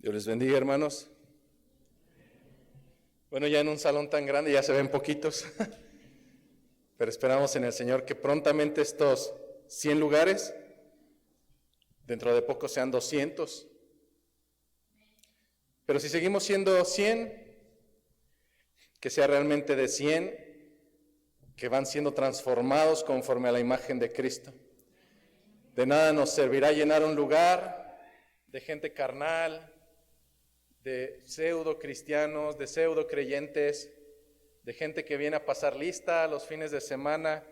Dios les bendiga, hermanos. Bueno, ya en un salón tan grande ya se ven poquitos, pero esperamos en el Señor que prontamente estos 100 lugares, dentro de poco sean 200. Pero si seguimos siendo 100, que sea realmente de 100, que van siendo transformados conforme a la imagen de Cristo. De nada nos servirá llenar un lugar de gente carnal, de pseudo cristianos, de pseudo creyentes, de gente que viene a pasar lista los fines de semana.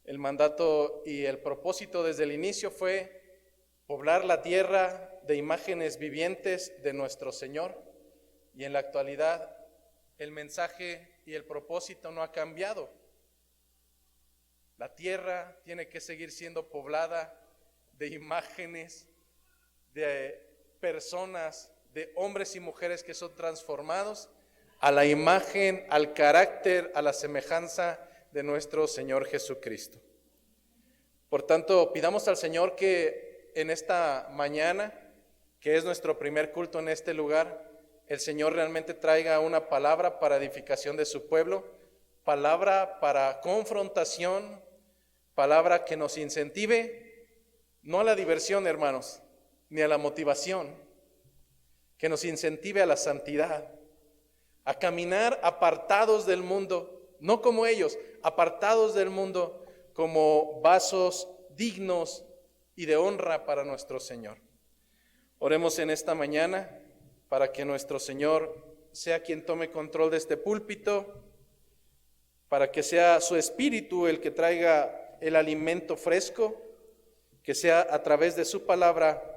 El mandato y el propósito desde el inicio fue poblar la tierra de imágenes vivientes de nuestro Señor, y en la actualidad el mensaje y el propósito no ha cambiado. La tierra tiene que seguir siendo poblada de imágenes, de personas, de hombres y mujeres que son transformados a la imagen, al carácter, a la semejanza de nuestro Señor Jesucristo. Por tanto, pidamos al Señor que en esta mañana, que es nuestro primer culto en este lugar, el Señor realmente traiga una palabra para edificación de su pueblo, palabra para confrontación, palabra que nos incentive, no a la diversión, hermanos, ni a la motivación, que nos incentive a la santidad, a caminar apartados del mundo, no como ellos, apartados del mundo, como vasos dignos y de honra para nuestro Señor. Oremos en esta mañana para que nuestro Señor sea quien tome control de este púlpito, para que sea su Espíritu el que traiga el alimento fresco, que sea a través de su palabra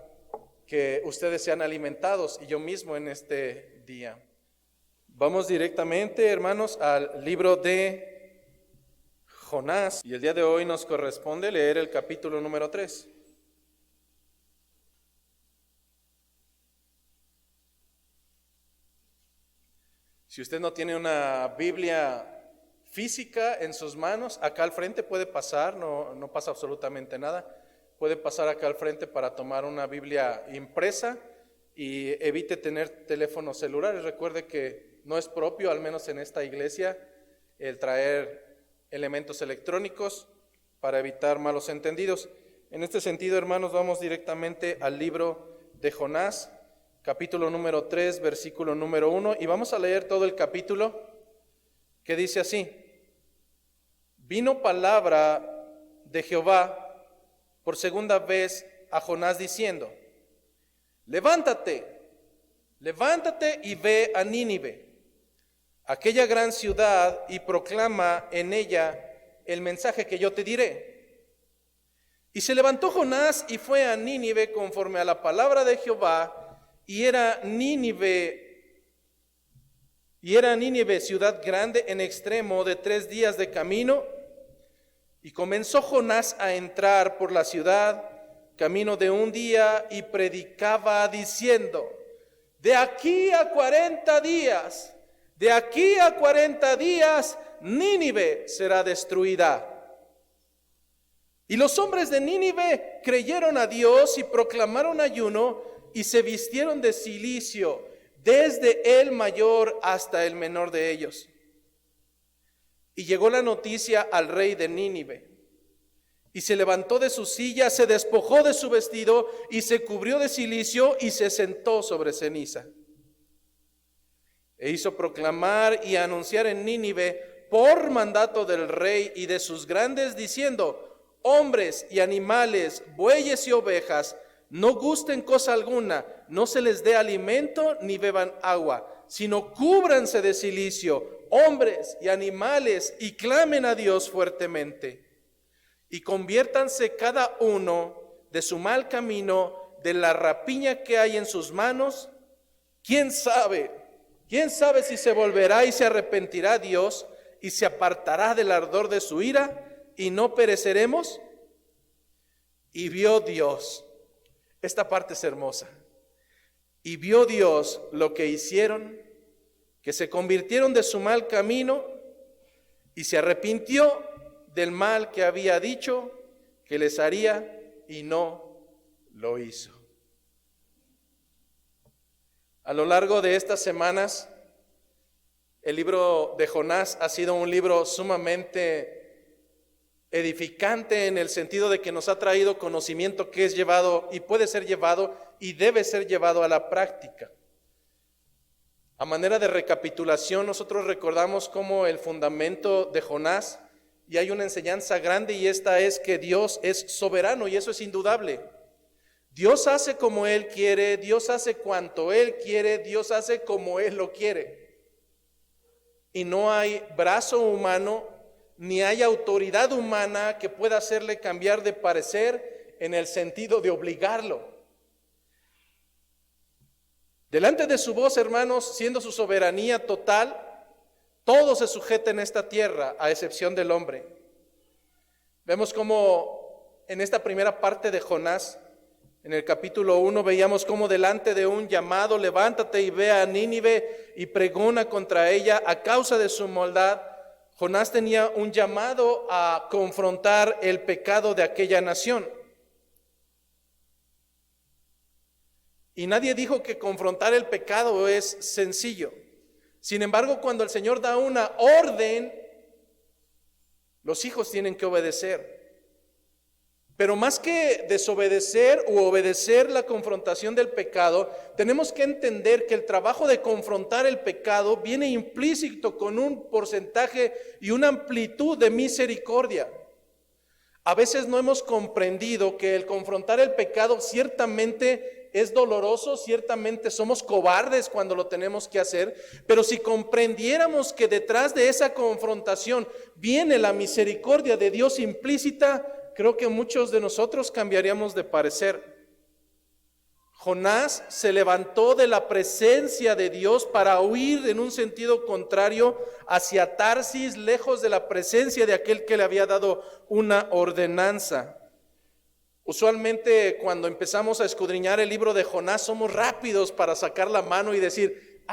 que ustedes sean alimentados y yo mismo en este día. Vamos directamente, hermanos, al libro de Jonás, y el día de hoy nos corresponde leer el capítulo número 3. Si usted no tiene una Biblia física en sus manos, acá al frente puede pasar, no pasa absolutamente nada. Puede pasar acá al frente para tomar una Biblia impresa y evite tener teléfonos celulares. Recuerde que no es propio, al menos en esta iglesia, el traer elementos electrónicos para evitar malos entendidos. En este sentido, hermanos, vamos directamente al libro de Jonás, capítulo número 3, versículo número 1, y vamos a leer todo el capítulo, que dice así: Vino palabra de Jehová por segunda vez a Jonás diciendo: levántate y ve a Nínive, aquella gran ciudad, y proclama en ella el mensaje que yo te diré. Y se levantó Jonás y fue a Nínive conforme a la palabra de Jehová, y era Nínive ciudad grande en extremo de 3 días de camino. Y comenzó Jonás a entrar por la ciudad, camino de 1 día, y predicaba diciendo: de aquí a 40 días, Nínive será destruida. Y los hombres de Nínive creyeron a Dios y proclamaron ayuno y se vistieron de cilicio, desde el mayor hasta el menor de ellos. Y llegó la noticia al rey de Nínive, y se levantó de su silla, se despojó de su vestido y se cubrió de cilicio y se sentó sobre ceniza. E hizo proclamar y anunciar en Nínive por mandato del rey y de sus grandes, diciendo: hombres y animales, bueyes y ovejas, no gusten cosa alguna, no se les dé alimento ni beban agua, sino cúbranse de cilicio, hombres y animales, y clamen a Dios fuertemente. Y conviértanse cada uno de su mal camino, de la rapiña que hay en sus manos. ¿Quién sabe si se volverá y se arrepentirá Dios y se apartará del ardor de su ira y no pereceremos? Y vio Dios, esta parte es hermosa, y vio Dios lo que hicieron, que se convirtieron de su mal camino, y se arrepintió del mal que había dicho que les haría, y no lo hizo. A lo largo de estas semanas, el libro de Jonás ha sido un libro sumamente edificante en el sentido de que nos ha traído conocimiento que es llevado y puede ser llevado y debe ser llevado a la práctica. A manera de recapitulación, nosotros recordamos como el fundamento de Jonás, y hay una enseñanza grande, y esta es que Dios es soberano, y eso es indudable. Dios hace como Él quiere, Dios hace cuanto Él quiere, Dios hace como Él lo quiere. Y no hay brazo humano, ni hay autoridad humana que pueda hacerle cambiar de parecer en el sentido de obligarlo. Delante de su voz, hermanos, siendo su soberanía total, todo se sujeta en esta tierra, a excepción del hombre. Vemos cómo en esta primera parte de Jonás, en el capítulo 1, veíamos cómo delante de un llamado, levántate y ve a Nínive y pregona contra ella a causa de su maldad, Jonás tenía un llamado a confrontar el pecado de aquella nación. Y nadie dijo que confrontar el pecado es sencillo. Sin embargo, cuando el Señor da una orden, los hijos tienen que obedecer. Pero más que desobedecer u obedecer la confrontación del pecado, tenemos que entender que el trabajo de confrontar el pecado viene implícito con un porcentaje y una amplitud de misericordia. A veces no hemos comprendido que el confrontar el pecado ciertamente es doloroso, ciertamente somos cobardes cuando lo tenemos que hacer, pero si comprendiéramos que detrás de esa confrontación viene la misericordia de Dios implícita, creo que muchos de nosotros cambiaríamos de parecer. Jonás se levantó de la presencia de Dios para huir en un sentido contrario hacia Tarsis, lejos de la presencia de aquel que le había dado una ordenanza. Usualmente cuando empezamos a escudriñar el libro de Jonás somos rápidos para sacar la mano y decir,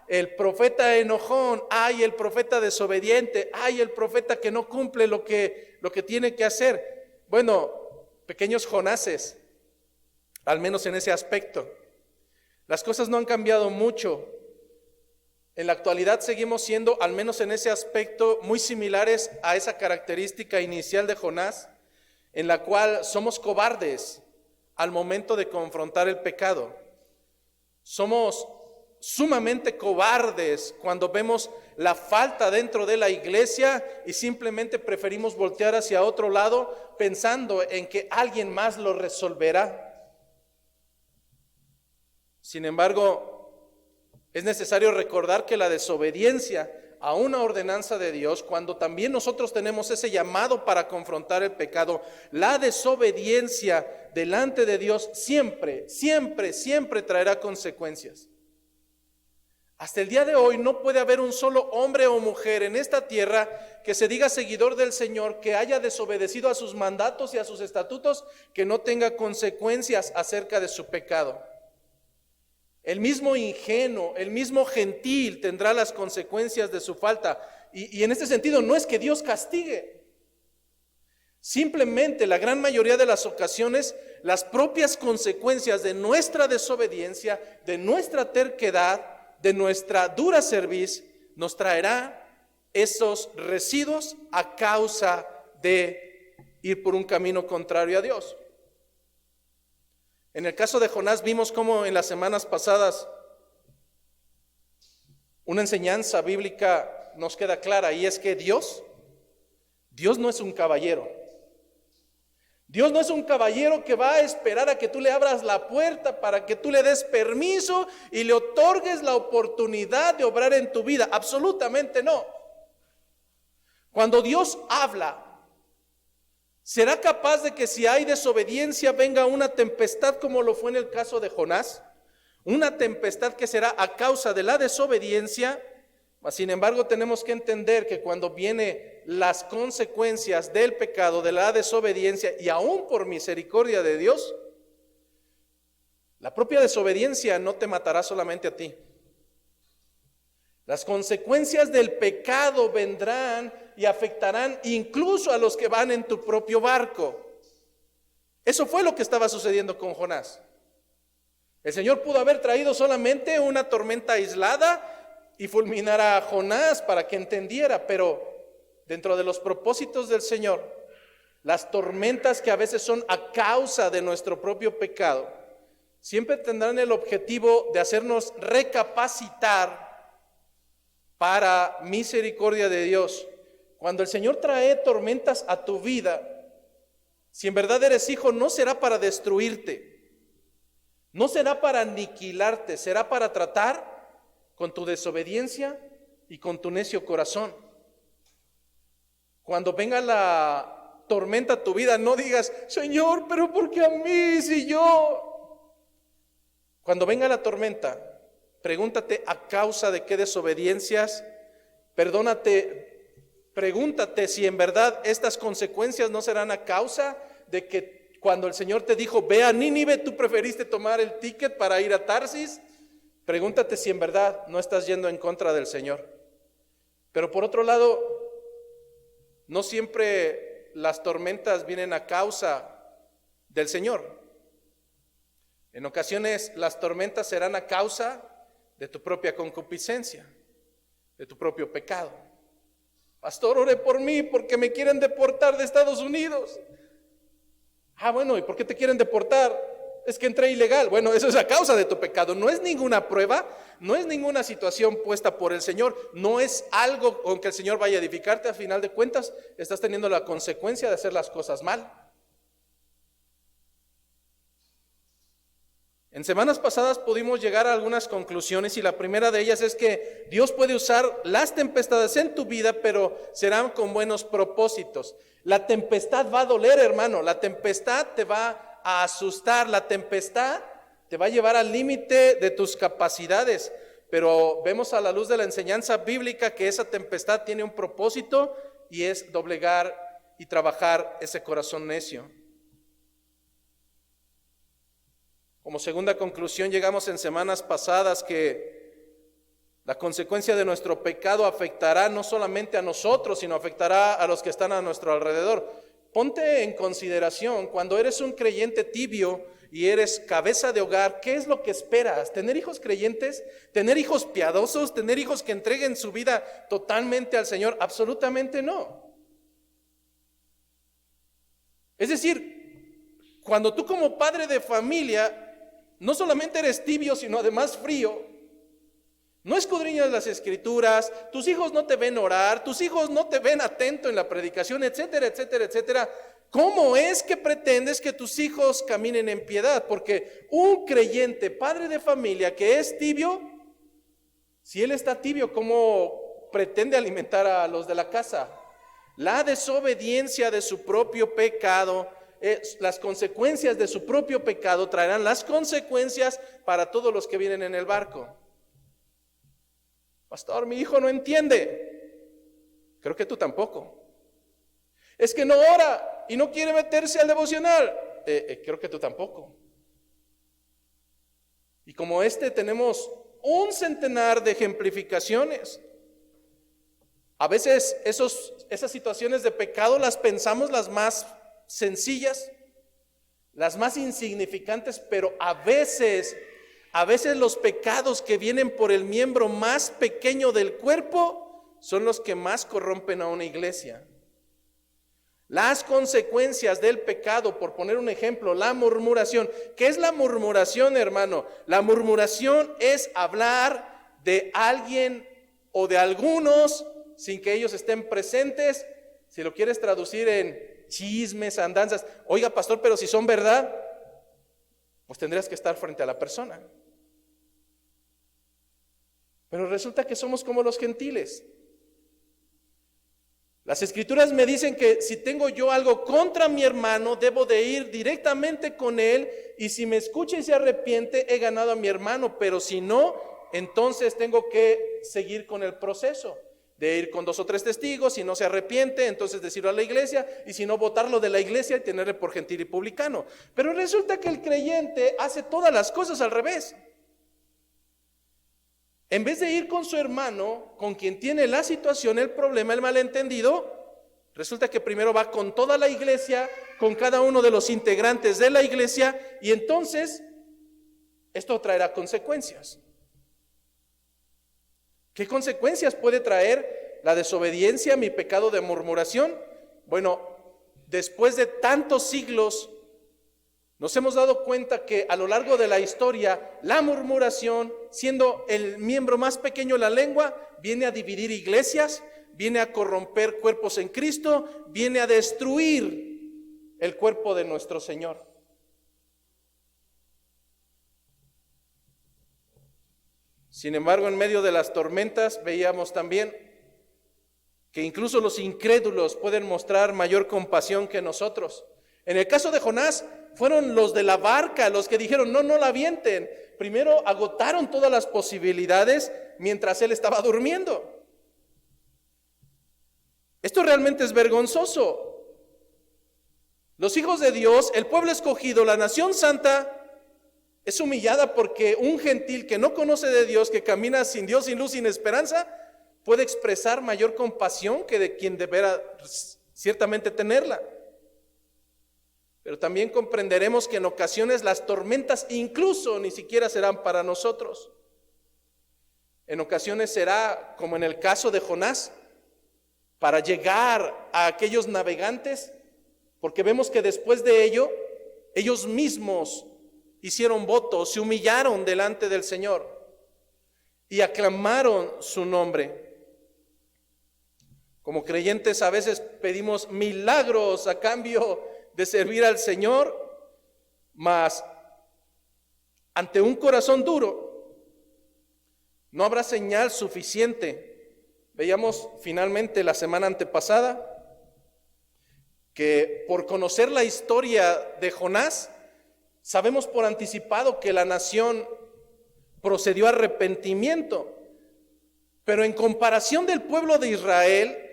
el profeta enojón, el profeta desobediente, el profeta que no cumple lo que tiene que hacer. Bueno, pequeños Jonases, al menos en ese aspecto. Las cosas no han cambiado mucho. En la actualidad seguimos siendo, al menos en ese aspecto, muy similares a esa característica inicial de Jonás, en la cual somos cobardes al momento de confrontar el pecado. Somos sumamente cobardes cuando vemos la falta dentro de la iglesia y simplemente preferimos voltear hacia otro lado pensando en que alguien más lo resolverá. Sin embargo, es necesario recordar que la desobediencia a una ordenanza de Dios, cuando también nosotros tenemos ese llamado para confrontar el pecado, la desobediencia delante de Dios siempre traerá consecuencias. Hasta el día de hoy no puede haber un solo hombre o mujer en esta tierra que se diga seguidor del Señor, que haya desobedecido a sus mandatos y a sus estatutos, que no tenga consecuencias acerca de su pecado. El mismo ingenuo, el mismo gentil tendrá las consecuencias de su falta. Y en este sentido no es que Dios castigue. Simplemente la gran mayoría de las ocasiones, las propias consecuencias de nuestra desobediencia, de nuestra terquedad, de nuestra dura cerviz, nos traerá esos residuos a causa de ir por un camino contrario a Dios. En el caso de Jonás vimos cómo en las semanas pasadas una enseñanza bíblica nos queda clara, y es que Dios no es un caballero. Dios no es un caballero que va a esperar a que tú le abras la puerta para que tú le des permiso y le otorgues la oportunidad de obrar en tu vida. Absolutamente no. Cuando Dios habla, ¿será capaz de que si hay desobediencia venga una tempestad como lo fue en el caso de Jonás? Una tempestad que será a causa de la desobediencia. Sin embargo, tenemos que entender que cuando vienen las consecuencias del pecado, de la desobediencia, y aún por misericordia de Dios, la propia desobediencia no te matará solamente a ti. Las consecuencias del pecado vendrán y afectarán incluso a los que van en tu propio barco. Eso fue lo que estaba sucediendo con Jonás. El Señor pudo haber traído solamente una tormenta aislada y fulminar a Jonás para que entendiera, pero dentro de los propósitos del Señor, las tormentas que a veces son a causa de nuestro propio pecado, siempre tendrán el objetivo de hacernos recapacitar para misericordia de Dios. Cuando el Señor trae tormentas a tu vida, si en verdad eres hijo, no será para destruirte, no será para aniquilarte, será para tratar con tu desobediencia y con tu necio corazón. Cuando venga la tormenta a tu vida, no digas, Señor, pero ¿por qué a mí si yo? Cuando venga la tormenta, pregúntate a causa de qué desobediencias, pregúntate si en verdad estas consecuencias no serán a causa de que cuando el Señor te dijo, ve a Nínive, tú preferiste tomar el ticket para ir a Tarsis. Pregúntate si en verdad no estás yendo en contra del Señor. Pero por otro lado, no siempre las tormentas vienen a causa del Señor. En ocasiones las tormentas serán a causa de tu propia concupiscencia, de tu propio pecado. Pastor, ore por mí porque me quieren deportar de Estados Unidos. Bueno, ¿y por qué te quieren deportar? Es que entré ilegal. Bueno, eso es a causa de tu pecado. No es ninguna prueba, no es ninguna situación puesta por el Señor, no es algo con que el Señor vaya a edificarte. A final de cuentas, estás teniendo la consecuencia de hacer las cosas mal. En semanas pasadas pudimos llegar a algunas conclusiones y la primera de ellas es que Dios puede usar las tempestades en tu vida, pero serán con buenos propósitos. La tempestad va a doler, hermano, la tempestad te va a asustar, la tempestad te va a llevar al límite de tus capacidades, pero vemos a la luz de la enseñanza bíblica que esa tempestad tiene un propósito y es doblegar y trabajar ese corazón necio. Como segunda conclusión, llegamos en semanas pasadas que la consecuencia de nuestro pecado afectará no solamente a nosotros, sino afectará a los que están a nuestro alrededor. Ponte en consideración, cuando eres un creyente tibio y eres cabeza de hogar, ¿qué es lo que esperas? ¿Tener hijos creyentes? ¿Tener hijos piadosos? ¿Tener hijos que entreguen su vida totalmente al Señor? Absolutamente no. Es decir, cuando tú como padre de familia no solamente eres tibio, sino además frío, no escudriñas las escrituras, tus hijos no te ven orar, tus hijos no te ven atento en la predicación, etcétera, etcétera, etcétera. ¿Cómo es que pretendes que tus hijos caminen en piedad? Porque un creyente, padre de familia que es tibio, si él está tibio, ¿cómo pretende alimentar a los de la casa? La desobediencia de su propio pecado, las consecuencias de su propio pecado traerán las consecuencias para todos los que vienen en el barco. Pastor, mi hijo no entiende. Creo que tú tampoco. Es que no ora y no quiere meterse al devocional. Creo que tú tampoco. Y como tenemos un centenar de ejemplificaciones. A veces esas situaciones de pecado las pensamos las más sencillas, las más insignificantes, pero a veces los pecados que vienen por el miembro más pequeño del cuerpo son los que más corrompen a una iglesia. Las consecuencias del pecado, por poner un ejemplo, la murmuración. ¿Qué es la murmuración, hermano? La murmuración es hablar de alguien o de algunos sin que ellos estén presentes. Si lo quieres traducir en chismes, andanzas, oiga pastor, pero si son verdad, pues tendrías que estar frente a la persona. Pero resulta que somos como los gentiles. Las escrituras me dicen que si tengo yo algo contra mi hermano, debo de ir directamente con él, y si me escucha y se arrepiente, he ganado a mi hermano, pero si no, entonces tengo que seguir con el proceso de ir con 2 o 3 testigos. Si no se arrepiente, entonces decirlo a la iglesia, y si no, botarlo de la iglesia y tenerle por gentil y publicano. Pero resulta que el creyente hace todas las cosas al revés. En vez de ir con su hermano, con quien tiene la situación, el problema, el malentendido, resulta que primero va con toda la iglesia, con cada uno de los integrantes de la iglesia, y entonces esto traerá consecuencias. ¿Qué consecuencias puede traer la desobediencia, mi pecado de murmuración? Bueno, después de tantos siglos, nos hemos dado cuenta que a lo largo de la historia, la murmuración, siendo el miembro más pequeño de la lengua, viene a dividir iglesias, viene a corromper cuerpos en Cristo, viene a destruir el cuerpo de nuestro Señor. Sin embargo, en medio de las tormentas veíamos también que incluso los incrédulos pueden mostrar mayor compasión que nosotros. En el caso de Jonás, fueron los de la barca los que dijeron, no la avienten. Primero agotaron todas las posibilidades mientras él estaba durmiendo. Esto realmente es vergonzoso. Los hijos de Dios, el pueblo escogido, la nación santa, es humillada porque un gentil que no conoce de Dios, que camina sin Dios, sin luz, sin esperanza, puede expresar mayor compasión que de quien deberá ciertamente tenerla. Pero también comprenderemos que en ocasiones las tormentas incluso ni siquiera serán para nosotros. En ocasiones será, como en el caso de Jonás, para llegar a aquellos navegantes, porque vemos que después de ello, ellos mismos hicieron votos, se humillaron delante del Señor y aclamaron su nombre. Como creyentes a veces pedimos milagros a cambio de servir al Señor, mas ante un corazón duro no habrá señal suficiente. Veíamos finalmente la semana antepasada que por conocer la historia de Jonás, sabemos por anticipado que la nación procedió a arrepentimiento, pero en comparación del pueblo de Israel,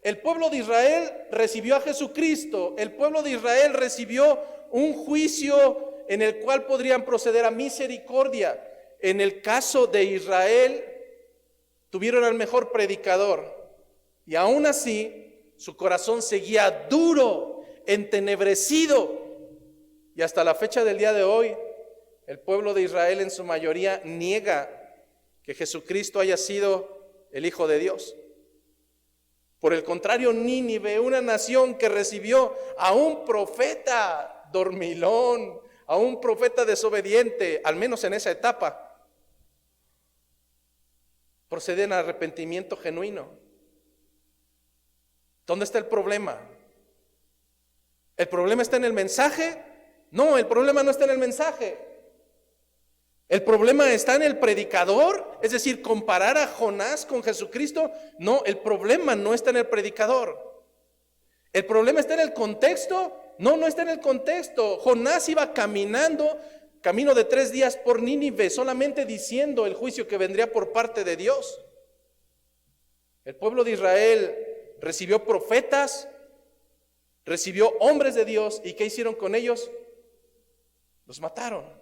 el pueblo de Israel recibió a Jesucristo, el pueblo de Israel recibió un juicio en el cual podrían proceder a misericordia. En el caso de Israel, tuvieron al mejor predicador y aún así su corazón seguía duro, entenebrecido. Y hasta la fecha del día de hoy, el pueblo de Israel en su mayoría niega que Jesucristo haya sido el Hijo de Dios. Por el contrario, Nínive, una nación que recibió a un profeta dormilón, a un profeta desobediente, al menos en esa etapa, proceden a arrepentimiento genuino. ¿Dónde está el problema? ¿El problema está en el mensaje? No, el problema no está en el mensaje. ¿El problema está en el predicador? Es decir, comparar a Jonás con Jesucristo. No, el problema no está en el predicador. ¿El problema está en el contexto? No está en el contexto. Jonás iba caminando, camino de 3 días por Nínive, solamente diciendo el juicio que vendría por parte de Dios. El pueblo de Israel recibió profetas, recibió hombres de Dios, ¿y qué hicieron con ellos? Los mataron.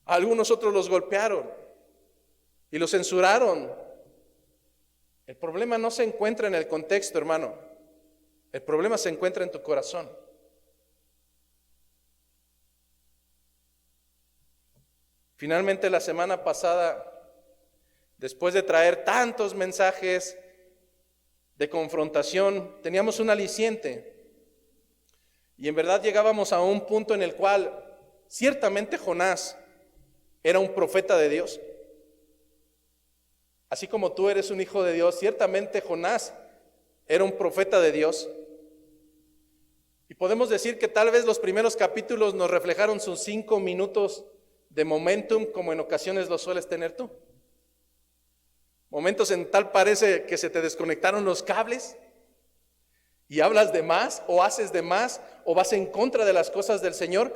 Algunos otros los golpearon y los censuraron. El problema no se encuentra en el contexto, hermano. El problema se encuentra en tu corazón. Finalmente, la semana pasada, después de traer tantos mensajes de confrontación, teníamos un aliciente. Y en verdad llegábamos a un punto en el cual ciertamente Jonás era un profeta de Dios. Así como tú eres un hijo de Dios, ciertamente Jonás era un profeta de Dios. Y podemos decir que tal vez los primeros capítulos nos reflejaron sus 5 minutos de momentum, como en ocasiones lo sueles tener tú. Momentos en tal parece que se te desconectaron los cables y hablas de más o haces de más o vas en contra de las cosas del Señor.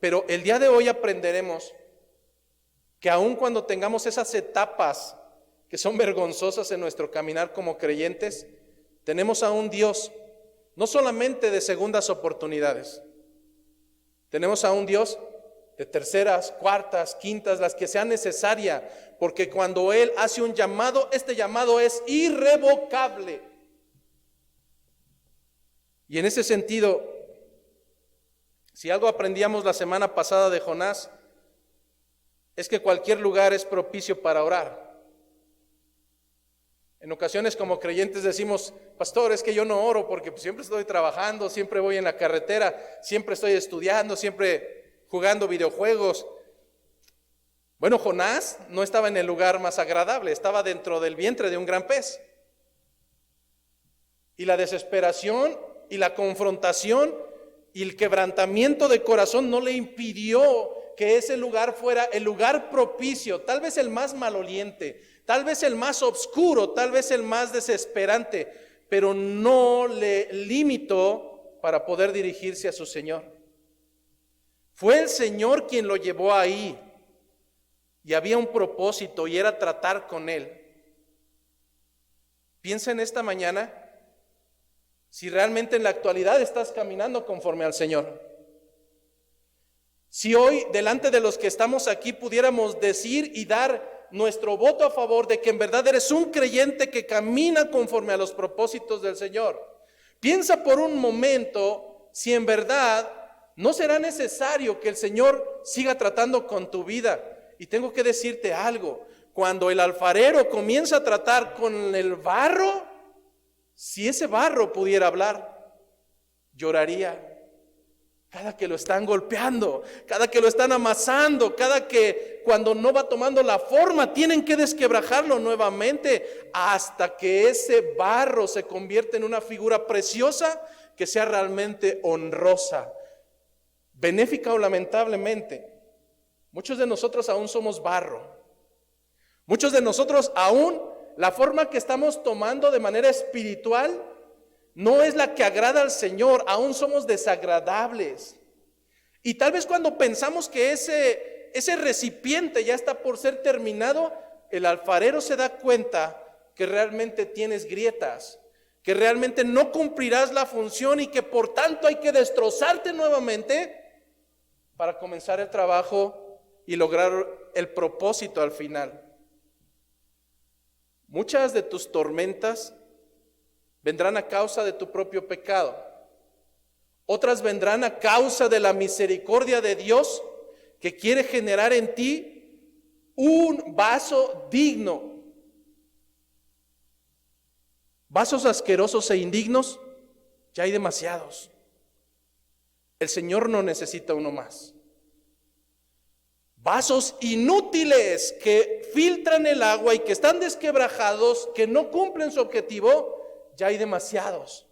Pero el día de hoy aprenderemos que aun cuando tengamos esas etapas que son vergonzosas en nuestro caminar como creyentes, tenemos a un Dios no solamente de segundas oportunidades, tenemos a un Dios de terceras, cuartas, quintas, las que sean necesarias, porque cuando Él hace un llamado, este llamado es irrevocable. Y en ese sentido, si algo aprendíamos la semana pasada de Jonás, es que cualquier lugar es propicio para orar. En ocasiones como creyentes decimos, pastor, es que yo no oro porque siempre estoy trabajando, siempre voy en la carretera, siempre estoy estudiando, siempre jugando videojuegos. Bueno, Jonás no estaba en el lugar más agradable, estaba dentro del vientre de un gran pez. Y la desesperación y la confrontación y el quebrantamiento de corazón no le impidió que ese lugar fuera el lugar propicio, tal vez el más maloliente, tal vez el más oscuro, tal vez el más desesperante, pero no le limitó para poder dirigirse a su Señor. Fue el Señor quien lo llevó ahí y había un propósito y era tratar con él. Piensa en esta mañana si realmente en la actualidad estás caminando conforme al Señor. Si hoy delante de los que estamos aquí pudiéramos decir y dar nuestro voto a favor de que en verdad eres un creyente que camina conforme a los propósitos del Señor. Piensa por un momento si en verdad no será necesario que el Señor siga tratando con tu vida. Y tengo que decirte algo, cuando el alfarero comienza a tratar con el barro, si ese barro pudiera hablar, lloraría. Cada que lo están golpeando, cada que lo están amasando, cada que cuando no va tomando la forma, tienen que desquebrajarlo nuevamente hasta que ese barro se convierte en una figura preciosa que sea realmente honrosa, benéfica o lamentablemente. Muchos de nosotros aún somos barro. Muchos de nosotros aún la forma que estamos tomando de manera espiritual no es la que agrada al Señor, aún somos desagradables. Y tal vez cuando pensamos que ese recipiente ya está por ser terminado, el alfarero se da cuenta que realmente tienes grietas, que realmente no cumplirás la función y que por tanto hay que destrozarte nuevamente para comenzar el trabajo y lograr el propósito al final. Muchas de tus tormentas vendrán a causa de tu propio pecado. Otras vendrán a causa de la misericordia de Dios que quiere generar en ti un vaso digno. Vasos asquerosos e indignos, ya hay demasiados. El Señor no necesita uno más. Vasos inútiles que filtran el agua y que están desquebrajados, que no cumplen su objetivo, ya hay demasiados.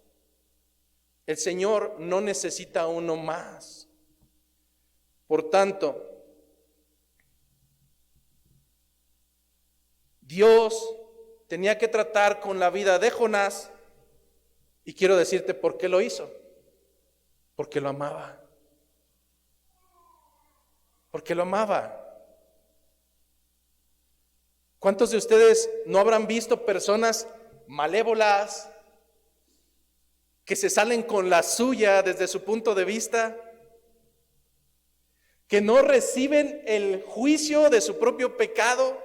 El Señor no necesita uno más. Por tanto, Dios tenía que tratar con la vida de Jonás, y quiero decirte por qué lo hizo. Porque lo amaba. Porque lo amaba. ¿Cuántos de ustedes no habrán visto personas malévolas que se salen con la suya desde su punto de vista, que no reciben el juicio de su propio pecado?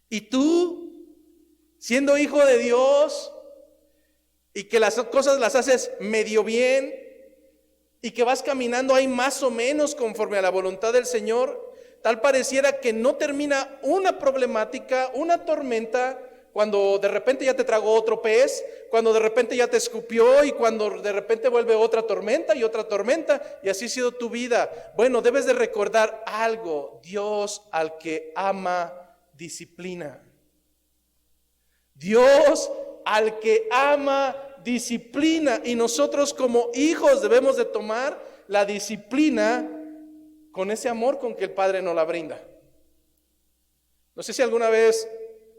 Y tú, siendo hijo de Dios, y que las cosas las haces medio bien, y que vas caminando ahí más o menos conforme a la voluntad del Señor, tal pareciera que no termina una problemática, una tormenta, cuando de repente ya te tragó otro pez, cuando de repente ya te escupió y cuando de repente vuelve otra tormenta y así ha sido tu vida. Bueno, debes de recordar algo: Dios al que ama disciplina. Dios al que ama disciplina, y nosotros como hijos debemos de tomar la disciplina con ese amor con que el Padre nos la brinda. No sé si alguna vez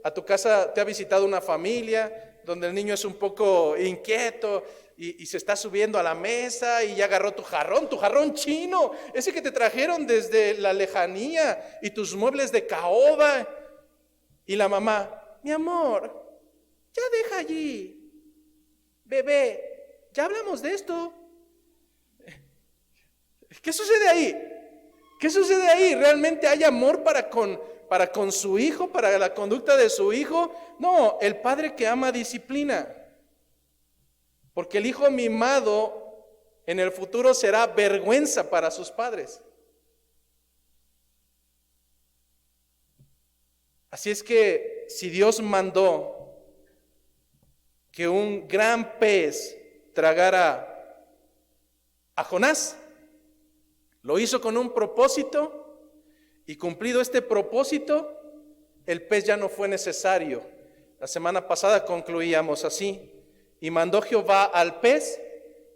a tu casa te ha visitado una familia donde el niño es un poco inquieto y se está subiendo a la mesa y ya agarró tu jarrón chino, ese que te trajeron desde la lejanía, y tus muebles de caoba, y la mamá: mi amor, ya deja allí. Bebé, ya hablamos de esto. ¿Qué sucede ahí? ¿Qué sucede ahí? ¿Realmente hay amor para con su hijo, para la conducta de su hijo? No, el padre que ama disciplina. Porque el hijo mimado en el futuro será vergüenza para sus padres. Así es que si Dios mandó que un gran pez tragara a Jonás, lo hizo con un propósito, y cumplido este propósito, el pez ya no fue necesario. La semana pasada concluíamos así: y mandó Jehová al pez,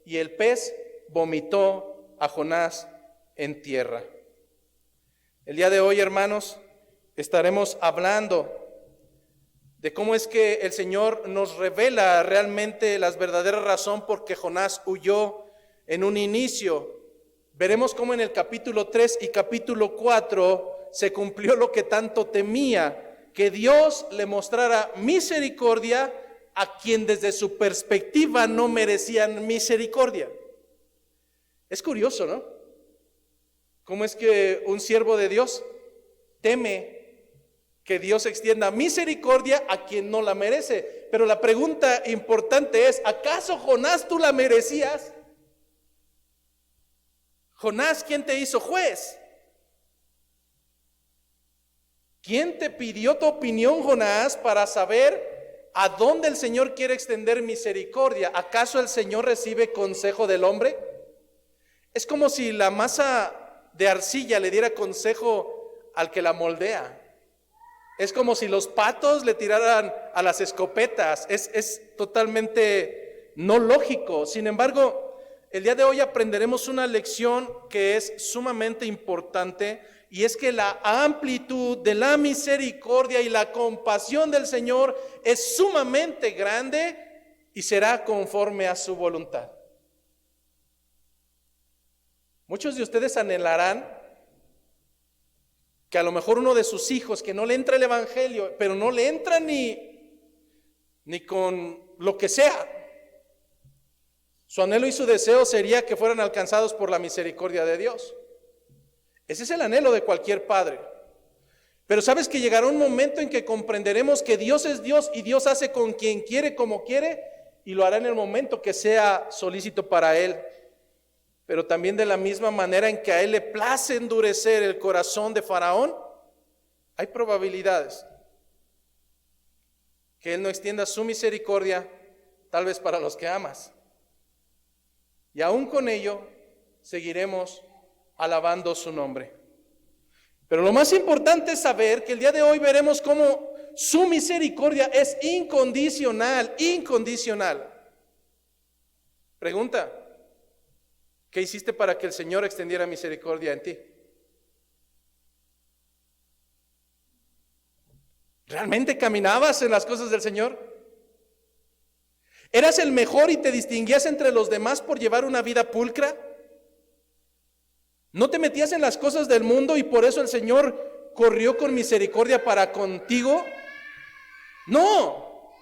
y el pez vomitó a Jonás en tierra. El día de hoy, hermanos, estaremos hablando de cómo es que el Señor nos revela realmente las verdaderas razones por qué Jonás huyó en un inicio. Veremos cómo en el capítulo 3 y capítulo 4 se cumplió lo que tanto temía, que Dios le mostrara misericordia a quien desde su perspectiva no merecían misericordia. Es curioso, ¿no? ¿Cómo es que un siervo de Dios teme que Dios extienda misericordia a quien no la merece? Pero la pregunta importante es, ¿acaso Jonás tú la merecías? Jonás, ¿quién te hizo juez? ¿Quién te pidió tu opinión, Jonás, para saber a dónde el Señor quiere extender misericordia? ¿Acaso el Señor recibe consejo del hombre? Es como si la masa de arcilla le diera consejo al que la moldea. Es como si los patos le tiraran a las escopetas. Es totalmente no lógico. Sin embargo, el día de hoy aprenderemos una lección que es sumamente importante, y es que la amplitud de la misericordia y la compasión del Señor es sumamente grande y será conforme a su voluntad. Muchos de ustedes anhelarán que a lo mejor uno de sus hijos que no le entra el evangelio, pero no le entra ni con lo que sea, su anhelo y su deseo sería que fueran alcanzados por la misericordia de Dios. Ese es el anhelo de cualquier padre. Pero sabes que llegará un momento en que comprenderemos que Dios es Dios y Dios hace con quien quiere, como quiere, y lo hará en el momento que sea solícito para Él. Pero también de la misma manera en que a Él le place endurecer el corazón de Faraón, hay probabilidades que Él no extienda su misericordia, tal vez para los que amas. Y aún con ello, seguiremos alabando su nombre. Pero lo más importante es saber que el día de hoy veremos cómo su misericordia es incondicional, incondicional. Pregunta: ¿qué hiciste para que el Señor extendiera misericordia en ti? ¿Realmente caminabas en las cosas del Señor? ¿Eras el mejor y te distinguías entre los demás por llevar una vida pulcra? ¿No te metías en las cosas del mundo y por eso el Señor corrió con misericordia para contigo? No.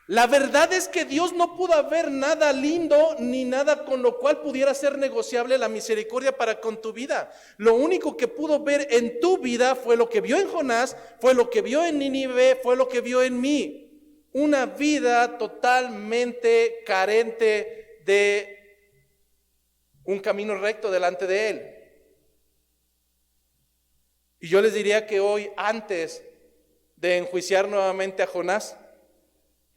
La verdad es que Dios no pudo ver nada lindo ni nada con lo cual pudiera ser negociable la misericordia para con tu vida. Lo único que pudo ver en tu vida fue lo que vio en Jonás, fue lo que vio en Nínive, fue lo que vio en mí. Una vida totalmente carente de un camino recto delante de Él. Y yo les diría que hoy, antes de enjuiciar nuevamente a Jonás,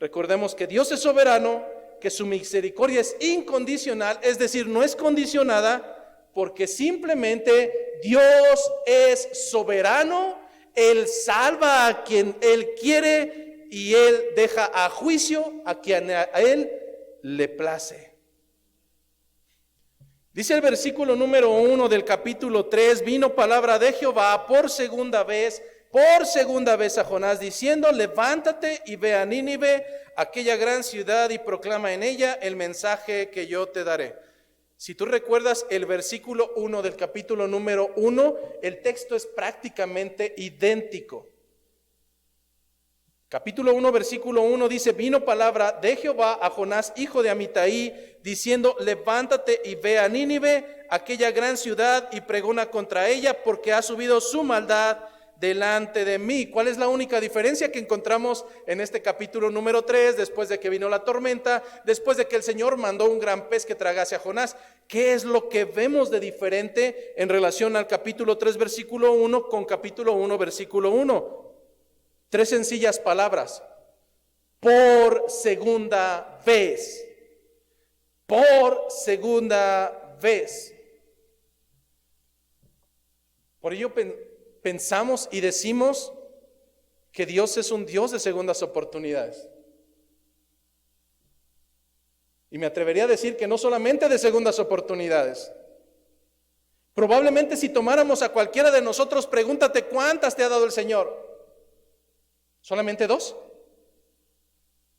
recordemos que Dios es soberano, que su misericordia es incondicional, es decir, no es condicionada, porque simplemente Dios es soberano. Él salva a quien Él quiere y Él deja a juicio a quien a Él le place. Dice el versículo número 1 del capítulo 3: vino palabra de Jehová por segunda vez a Jonás, diciendo: levántate y ve a Nínive, aquella gran ciudad, y proclama en ella el mensaje que yo te daré. Si tú recuerdas el versículo 1 del capítulo número 1, el texto es prácticamente idéntico. Capítulo 1, versículo 1 dice: vino palabra de Jehová a Jonás, hijo de Amitai, diciendo: levántate y ve a Nínive, aquella gran ciudad, y pregona contra ella, porque ha subido su maldad delante de mí. ¿Cuál es la única diferencia que encontramos en este capítulo número 3, después de que vino la tormenta, después de que el Señor mandó un gran pez que tragase a Jonás? ¿Qué es lo que vemos de diferente en relación al capítulo 3, versículo 1 con capítulo 1, versículo 1? Tres sencillas palabras: por segunda vez. Por segunda vez. Por ello pensamos y decimos que Dios es un Dios de segundas oportunidades. Y me atrevería a decir que no solamente de segundas oportunidades. Probablemente si tomáramos a cualquiera de nosotros, pregúntate cuántas te ha dado el Señor. ¿Solamente 2?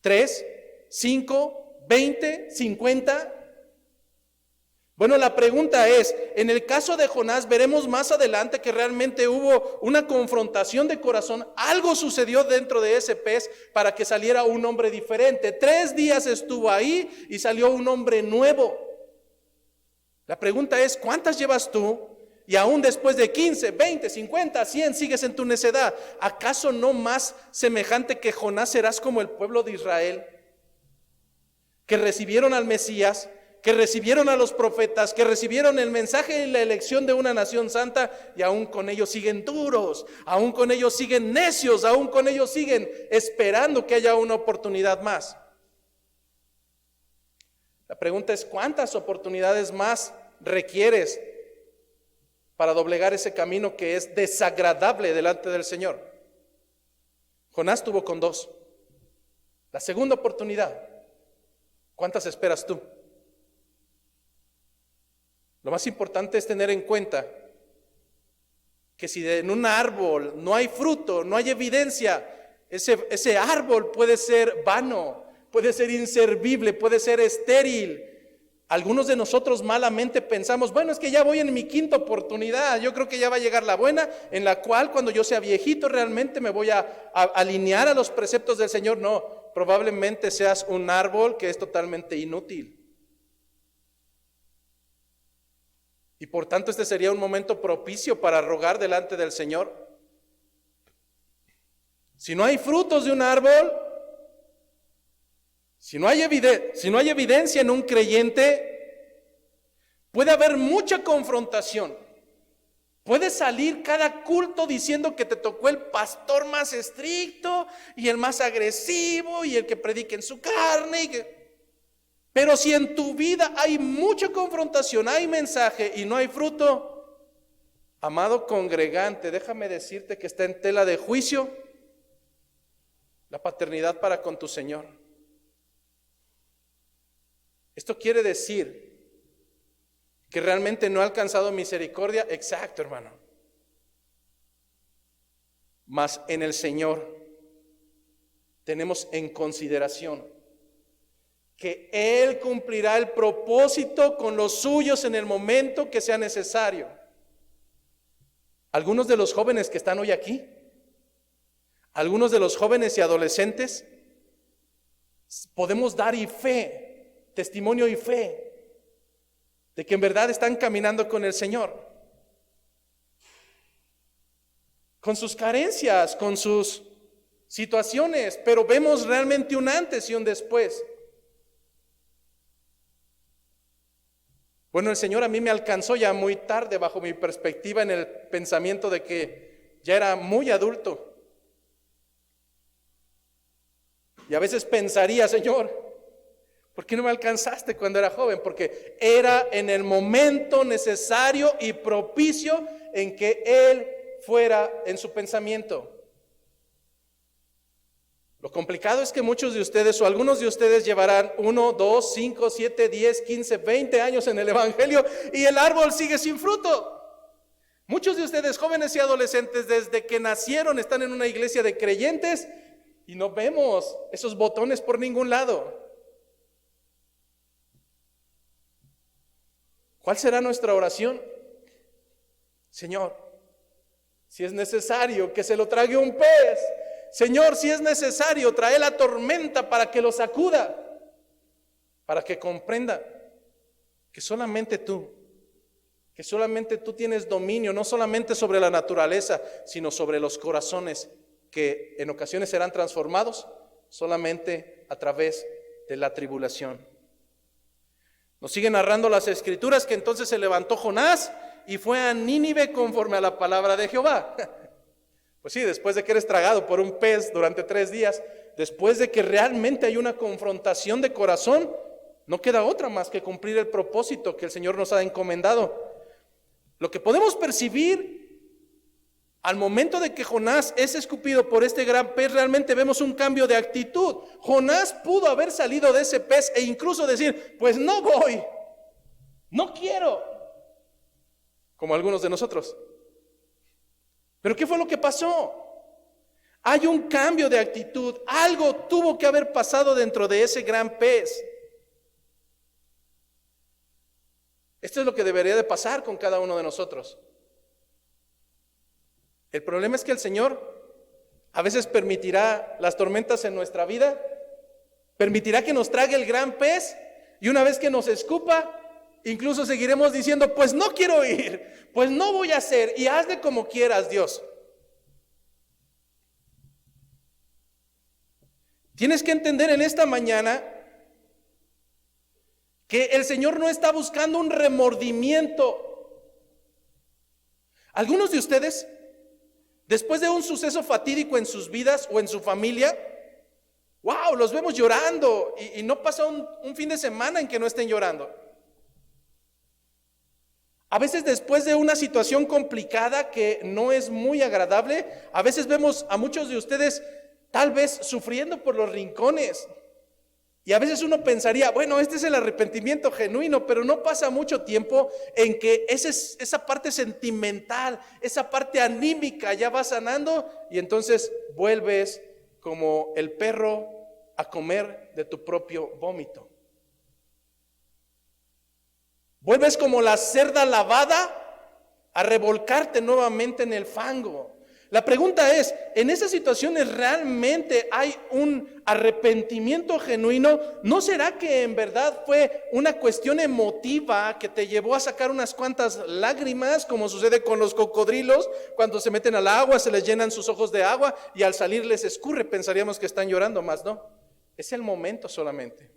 ¿3? ¿5? ¿20? ¿50? Bueno, la pregunta es, en el caso de Jonás, veremos más adelante que realmente hubo una confrontación de corazón. Algo sucedió dentro de ese pez para que saliera un hombre diferente. 3 días estuvo ahí y salió un hombre nuevo. La pregunta es, ¿cuántas llevas tú? Y aún después de 15, 20, 50, 100 sigues en tu necedad. ¿Acaso no más semejante que Jonás serás como el pueblo de Israel? Que recibieron al Mesías, que recibieron a los profetas, que recibieron el mensaje y la elección de una nación santa, y aún con ellos siguen duros, aún con ellos siguen necios, aún con ellos siguen esperando que haya una oportunidad más. La pregunta es, ¿cuántas oportunidades más requieres para doblegar ese camino que es desagradable delante del Señor? Jonás tuvo con 2. La segunda oportunidad, ¿cuántas esperas tú? Lo más importante es tener en cuenta que si en un árbol no hay fruto, no hay evidencia, ese árbol puede ser vano, puede ser inservible, puede ser estéril. Algunos de nosotros malamente pensamos, bueno, es que ya voy en mi 5ª oportunidad, yo creo que ya va a llegar la buena, en la cual cuando yo sea viejito realmente me voy a alinear a los preceptos del Señor. No, probablemente seas un árbol que es totalmente inútil. Y por tanto este sería un momento propicio para rogar delante del Señor. Si no hay frutos de un árbol, si no hay evidencia en un creyente, puede haber mucha confrontación. Puede salir cada culto diciendo que te tocó el pastor más estricto y el más agresivo y el que predica en su carne. Pero si en tu vida hay mucha confrontación, hay mensaje y no hay fruto, amado congregante, déjame decirte que está en tela de juicio la paternidad para con tu Señor. Esto quiere decir que realmente no ha alcanzado misericordia. Exacto, hermano. Mas en el Señor tenemos en consideración que Él cumplirá el propósito con los suyos en el momento que sea necesario. Algunos de los jóvenes que están hoy aquí, algunos de los jóvenes y adolescentes, podemos dar testimonio y fe, de que en verdad están caminando con el Señor. Con sus carencias, con sus situaciones, pero vemos realmente un antes y un después. Bueno, el Señor a mí me alcanzó ya muy tarde bajo mi perspectiva en el pensamiento de que ya era muy adulto. Y a veces pensaría, Señor, ¿por qué no me alcanzaste cuando era joven? Porque era en el momento necesario y propicio en que Él fuera en su pensamiento. Lo complicado es que muchos de ustedes o algunos de ustedes llevarán 1, 2, 5, 7, 10, 15, 20 años en el Evangelio y el árbol sigue sin fruto. Muchos de ustedes, jóvenes y adolescentes, desde que nacieron están en una iglesia de creyentes y no vemos esos botones por ningún lado. ¿Cuál será nuestra oración? Señor, si es necesario que se lo trague un pez, Señor, si es necesario, trae la tormenta para que lo sacuda, para que comprenda que solamente tú tienes dominio, no solamente sobre la naturaleza, sino sobre los corazones que en ocasiones serán transformados solamente a través de la tribulación. Nos siguen narrando las Escrituras que entonces se levantó Jonás y fue a Nínive conforme a la palabra de Jehová. Pues sí, después de que eres tragado por un pez durante 3 días, después de que realmente hay una confrontación de corazón, no queda otra más que cumplir el propósito que el Señor nos ha encomendado. Lo que podemos percibir al momento de que Jonás es escupido por este gran pez, realmente vemos un cambio de actitud. Jonás pudo haber salido de ese pez e incluso decir, pues no voy, no quiero, como algunos de nosotros. Pero ¿qué fue lo que pasó? Hay un cambio de actitud, algo tuvo que haber pasado dentro de ese gran pez. Esto es lo que debería de pasar con cada uno de nosotros. El problema es que el Señor a veces permitirá las tormentas en nuestra vida, permitirá que nos trague el gran pez, y una vez que nos escupa, incluso seguiremos diciendo, pues no quiero ir, pues no voy a hacer, y hazle como quieras, Dios. Tienes que entender en esta mañana que el Señor no está buscando un remordimiento. Algunos de ustedes, después de un suceso fatídico en sus vidas o en su familia, wow, los vemos llorando y no pasa un fin de semana en que no estén llorando. A veces después de una situación complicada que no es muy agradable, a veces vemos a muchos de ustedes tal vez sufriendo por los rincones. Y a veces uno pensaría, bueno, este es el arrepentimiento genuino, pero no pasa mucho tiempo en que esa parte sentimental, esa parte anímica ya va sanando y entonces vuelves como el perro a comer de tu propio vómito. Vuelves como la cerda lavada a revolcarte nuevamente en el fango. La pregunta es, ¿en esas situaciones realmente hay un arrepentimiento genuino? ¿No será que en verdad fue una cuestión emotiva que te llevó a sacar unas cuantas lágrimas, como sucede con los cocodrilos? Cuando se meten al agua, se les llenan sus ojos de agua y al salir les escurre, pensaríamos que están llorando, más no. Es el momento solamente.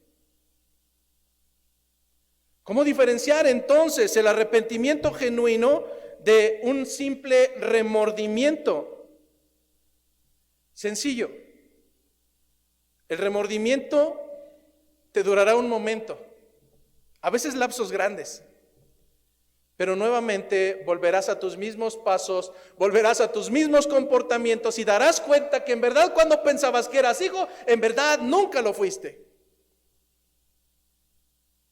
¿Cómo diferenciar entonces el arrepentimiento genuino de un simple remordimiento? Sencillo. El remordimiento te durará un momento, a veces lapsos grandes, pero nuevamente volverás a tus mismos pasos, volverás a tus mismos comportamientos y darás cuenta que en verdad cuando pensabas que eras hijo, en verdad nunca lo fuiste.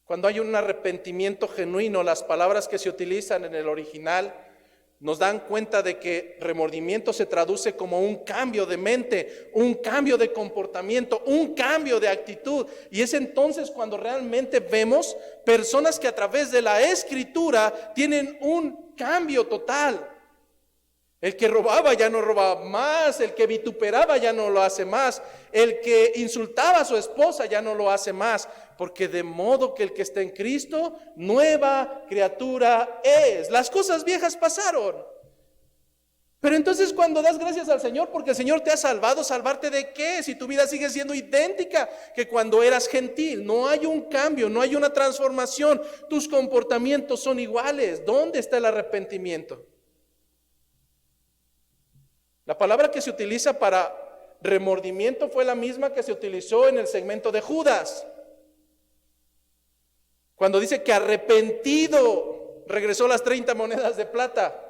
Cuando hay un arrepentimiento genuino, las palabras que se utilizan en el original nos dan cuenta de que remordimiento se traduce como un cambio de mente, un cambio de comportamiento, un cambio de actitud. Y es entonces cuando realmente vemos personas que a través de la Escritura tienen un cambio total. El que robaba ya no roba más, el que vituperaba ya no lo hace más, el que insultaba a su esposa ya no lo hace más, porque de modo que el que está en Cristo, nueva criatura es. Las cosas viejas pasaron. Pero entonces cuando das gracias al Señor porque el Señor te ha salvado, ¿salvarte de qué? Si tu vida sigue siendo idéntica que cuando eras gentil, no hay un cambio, no hay una transformación, tus comportamientos son iguales. ¿Dónde está el arrepentimiento? La palabra que se utiliza para remordimiento fue la misma que se utilizó en el segmento de Judas. Cuando dice que arrepentido regresó las 30 monedas de plata.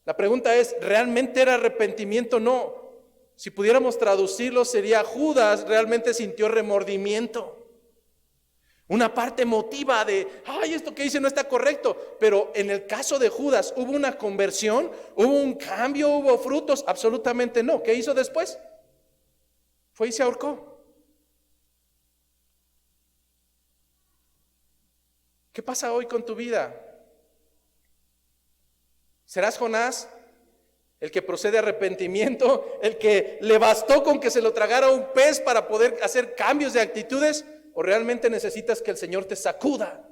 La pregunta es, ¿realmente era arrepentimiento? No. Si pudiéramos traducirlo sería Judas realmente sintió remordimiento. Una parte emotiva de, ay, esto que hice no está correcto. Pero en el caso de Judas, ¿hubo una conversión? ¿Hubo un cambio? ¿Hubo frutos? Absolutamente no. ¿Qué hizo después? Fue y se ahorcó. ¿Qué pasa hoy con tu vida? ¿Serás Jonás, el que procede a arrepentimiento, el que le bastó con que se lo tragara un pez para poder hacer cambios de actitudes? ¿O realmente necesitas que el Señor te sacuda,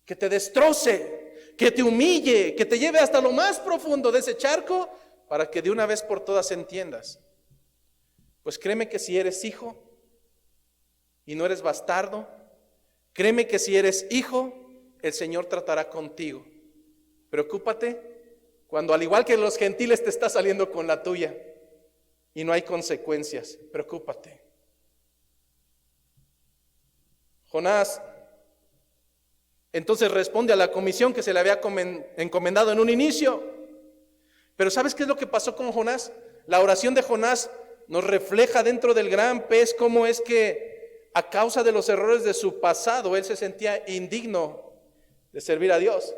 que te destroce, que te humille, que te lleve hasta lo más profundo de ese charco para que de una vez por todas entiendas? Pues créeme que si eres hijo y no eres bastardo, créeme que si eres hijo, el Señor tratará contigo. Preocúpate Cuando al igual que los gentiles te está saliendo con la tuya y no hay consecuencias, preocúpate. Jonás entonces responde a la comisión que se le había encomendado en un inicio. Pero ¿sabes qué es lo que pasó con Jonás? La oración de Jonás nos refleja dentro del gran pez cómo es que a causa de los errores de su pasado, él se sentía indigno de servir a Dios.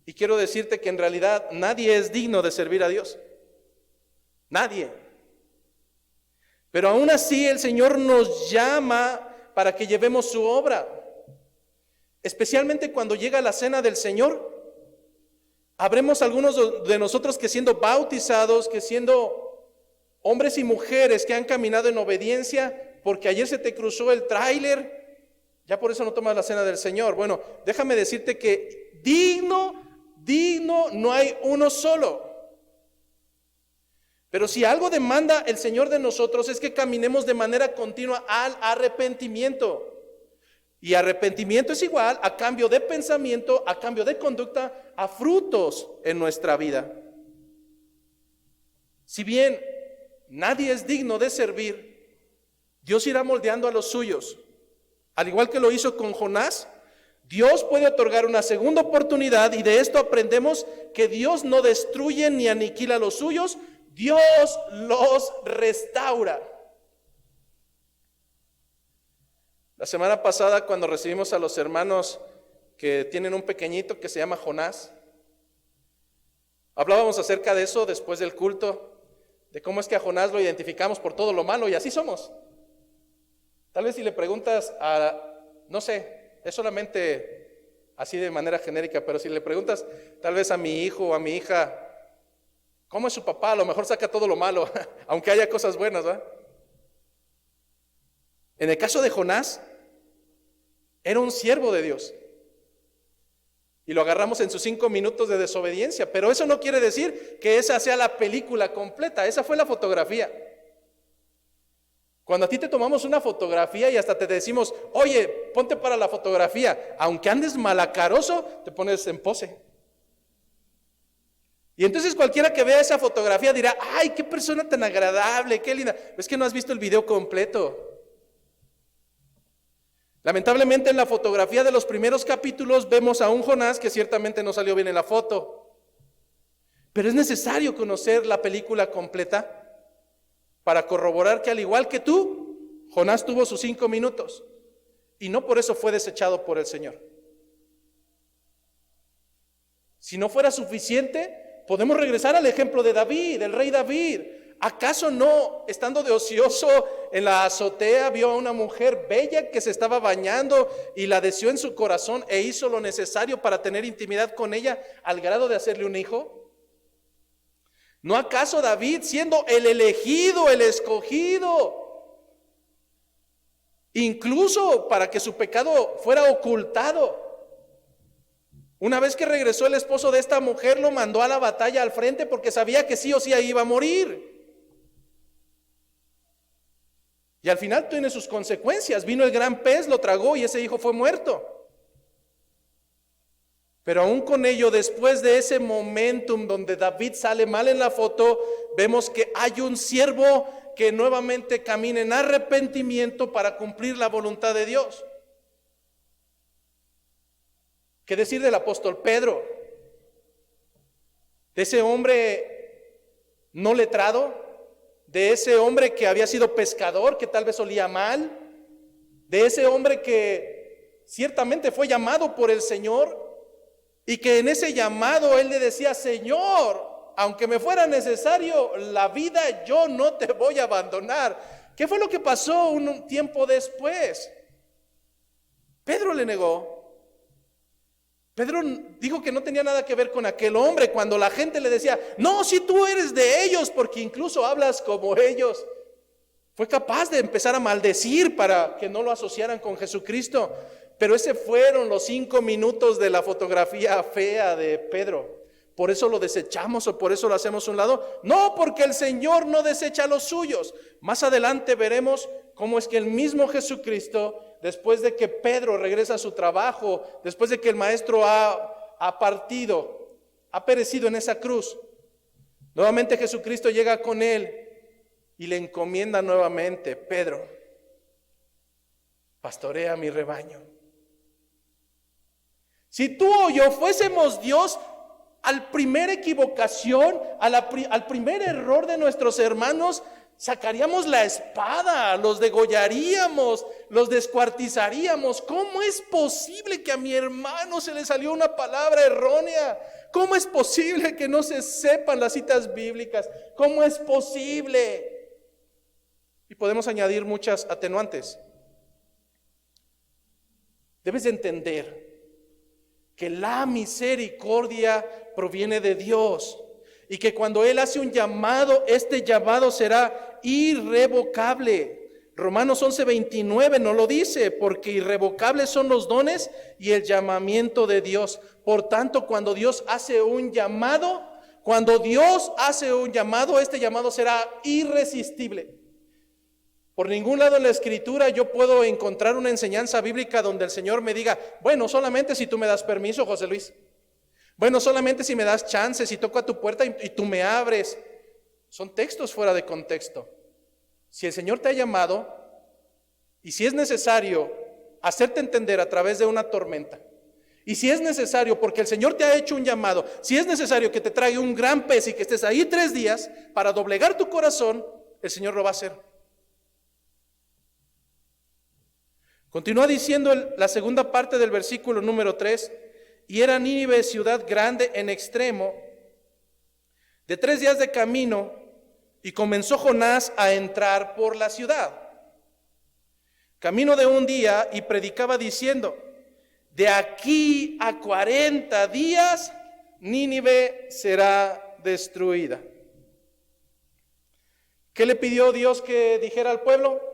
Y quiero decirte que en realidad nadie es digno de servir a Dios. Nadie. Pero aún así el Señor nos llama para que llevemos su obra. Especialmente cuando llega la cena del Señor. Habremos algunos de nosotros que siendo bautizados, que siendo hombres y mujeres que han caminado en obediencia, porque ayer se te cruzó el tráiler, ya por eso no tomas la cena del Señor. Bueno, déjame decirte que digno no hay uno solo. Pero si algo demanda el Señor de nosotros es que caminemos de manera continua al arrepentimiento. Y arrepentimiento es igual a cambio de pensamiento, a cambio de conducta, a frutos en nuestra vida. Si bien nadie es digno de servir, Dios irá moldeando a los suyos. Al igual que lo hizo con Jonás, Dios puede otorgar una segunda oportunidad y de esto aprendemos que Dios no destruye ni aniquila a los suyos, Dios los restaura. La semana pasada, cuando recibimos a los hermanos que tienen un pequeñito que se llama Jonás, hablábamos acerca de eso después del culto, de cómo es que a Jonás lo identificamos por todo lo malo y así somos. Tal vez si le preguntas no sé, es solamente así de manera genérica, pero si le preguntas tal vez a mi hijo o a mi hija, ¿cómo es su papá? A lo mejor saca todo lo malo, aunque haya cosas buenas, ¿verdad? En el caso de Jonás, era un siervo de Dios. Y lo agarramos en sus 5 minutos de desobediencia. Pero eso no quiere decir que esa sea la película completa. Esa fue la fotografía. Cuando a ti te tomamos una fotografía y hasta te decimos, oye, ponte para la fotografía. Aunque andes malacaroso, te pones en pose. Y entonces cualquiera que vea esa fotografía dirá, ay, qué persona tan agradable, qué linda. Es que no has visto el video completo. Lamentablemente en la fotografía de los primeros capítulos vemos a un Jonás que ciertamente no salió bien en la foto. Pero es necesario conocer la película completa para corroborar que al igual que tú, Jonás tuvo sus 5 minutos y no por eso fue desechado por el Señor. Si no fuera suficiente, podemos regresar al ejemplo de David, del rey David. ¿Acaso no, estando de ocioso en la azotea, vio a una mujer bella que se estaba bañando y la deseó en su corazón e hizo lo necesario para tener intimidad con ella al grado de hacerle un hijo? ¿No acaso David, siendo el elegido, el escogido, incluso para que su pecado fuera ocultado, una vez que regresó el esposo de esta mujer, lo mandó a la batalla al frente porque sabía que sí o sí ahí iba a morir? Y al final tiene sus consecuencias. Vino el gran pez, lo tragó y ese hijo fue muerto. Pero aún con ello, después de ese momentum donde David sale mal en la foto, vemos que hay un siervo que nuevamente camina en arrepentimiento para cumplir la voluntad de Dios. ¿Qué decir del apóstol Pedro? De ese hombre no letrado, de ese hombre que había sido pescador, que tal vez olía mal, de ese hombre que ciertamente fue llamado por el Señor y que en ese llamado él le decía, Señor, aunque me fuera necesario la vida, yo no te voy a abandonar. ¿Qué fue lo que pasó un tiempo después? Pedro le negó. Pedro dijo que no tenía nada que ver con aquel hombre cuando la gente le decía, no, si tú eres de ellos, porque incluso hablas como ellos. Fue capaz de empezar a maldecir para que no lo asociaran con Jesucristo. Pero ese fueron los 5 minutos de la fotografía fea de Pedro. Por eso lo desechamos o por eso lo hacemos a un lado. No, porque el Señor no desecha a los suyos. Más adelante veremos cómo es que el mismo Jesucristo después de que Pedro regresa a su trabajo, después de que el maestro ha partido, ha perecido en esa cruz. Nuevamente Jesucristo llega con él y le encomienda nuevamente: Pedro, pastorea mi rebaño. Si tú o yo fuésemos Dios, al primer equivocación, al primer error de nuestros hermanos, sacaríamos la espada, los degollaríamos, los descuartizaríamos. ¿Cómo es posible que a mi hermano se le salió una palabra errónea? ¿Cómo es posible que no se sepan las citas bíblicas? ¿Cómo es posible? Y podemos añadir muchas atenuantes. Debes de entender que la misericordia proviene de Dios y que cuando Él hace un llamado, este llamado será irrevocable. Romanos 11:29 nos lo dice: porque irrevocables son los dones y el llamamiento de Dios. Por tanto, cuando Dios hace un llamado, este llamado será irresistible. Por ningún lado en la Escritura yo puedo encontrar una enseñanza bíblica donde el Señor me diga: bueno, solamente si tú me das permiso, José Luis. Bueno, solamente si me das chance, si toco a tu puerta y tú me abres. Son textos fuera de contexto. Si el Señor te ha llamado, y si es necesario hacerte entender a través de una tormenta, y si es necesario, porque el Señor te ha hecho un llamado, si es necesario que te traiga un gran pez y que estés ahí 3 días para doblegar tu corazón, el Señor lo va a hacer. Continúa diciendo la segunda parte del versículo número 3: y era Nínive ciudad grande en extremo, de 3 días de camino, y comenzó Jonás a entrar por la ciudad, camino de 1 día, y predicaba diciendo: de aquí a 40 días Nínive será destruida. ¿Qué le pidió Dios que dijera al pueblo?